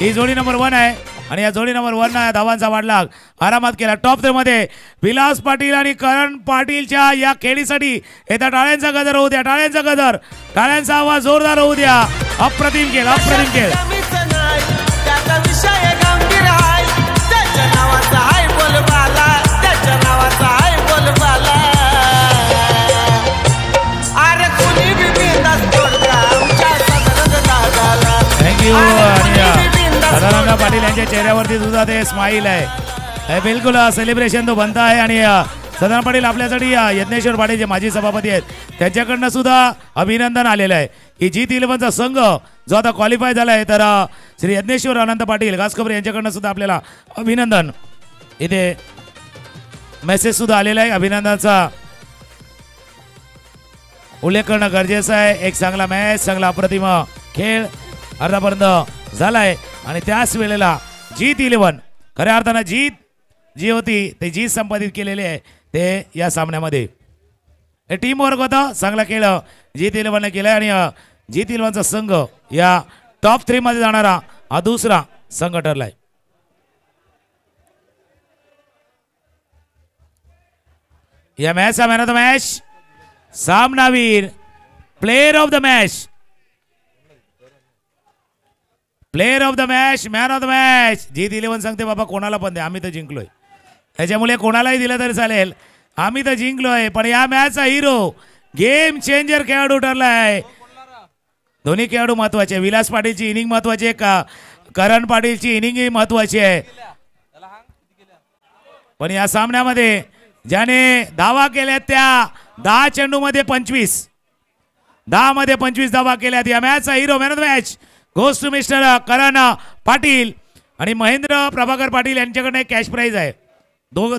ही जोडी नंबर 1 आहे आणि या जोडी नंबर 1 धावांचा पाठलाग आरामात केला. टॉप 3 मध्ये विलास पाटील आणि करण पाटीलच्या या खेळीसाठी येत्या टाळ्यांचा गजर होऊ द्या. टाळ्यांचा गजर, टाळ्यांचा आवाज जोरदार होऊ द्या. अप्रतिम खेळ. थँक्यू. सदानंद पाटील यांच्या चेहऱ्यावरती सुद्धा ते स्माईल आहे. बिलकुल सेलिब्रेशन तो बनता आहे. आणि सदानंद पाटील आपल्यासाठी यज्ञेश्वर पाटील जे माजी सभापती आहेत त्यांच्याकडनं सुद्धा अभिनंदन आलेलं आहे की GT11चा संघ जो आता क्वालिफाय झाला आहे. तर श्री यज्ञेश्वर अनंत पाटील घासखबरे यांच्याकडनं सुद्धा आपल्याला अभिनंदन. इथे मेसेज सुद्धा आलेला आहे. अभिनंदनाचा उल्लेख करणं गरजेचं आहे. एक चांगला मॅच, चांगला अप्रतिम खेळ अर्धापर्यंत झालाय आणि त्याच वेळेला GT11 खऱ्या अर्थानं जीत जी होती ते जीत संपादित केलेली आहे ते या सामन्यामध्ये. टीम वर्क होता, चांगला खेळ GT11 ने केलाय आणि GT11चा संघ या टॉप 3 मध्ये जाणारा हा दुसरा संघ ठरलाय. या मॅचचा मॅन ऑफ द मॅच, सामनावीर, player of the match, player of the match, man of the match GT11 सांगते बाबा कोणाला पण दे, आम्ही तर जिंकलोय. त्याच्यामुळे कोणालाही दिलं तरी चालेल, आम्ही तर जिंकलोय. पण या मॅचचा हिरो, गेम चेंजर खेळाडू ठरलाय. दोन्ही खेळाडू महत्वाचे. विलास पाटीलची इनिंग महत्वाची आहे का करण पाटीलची इनिंगही महत्वाची आहे. पण या सामन्यामध्ये ज्याने धावा केल्या त्या 10 चेंडूमध्ये 25, 10 मध्ये 25 धावा केल्यात. या मॅचचा hero, man of the match goes to mister Karan Patil आणि महेंद्र प्रभाकर पाटील यांच्याकडे कॅश प्राइज आहे. दोघं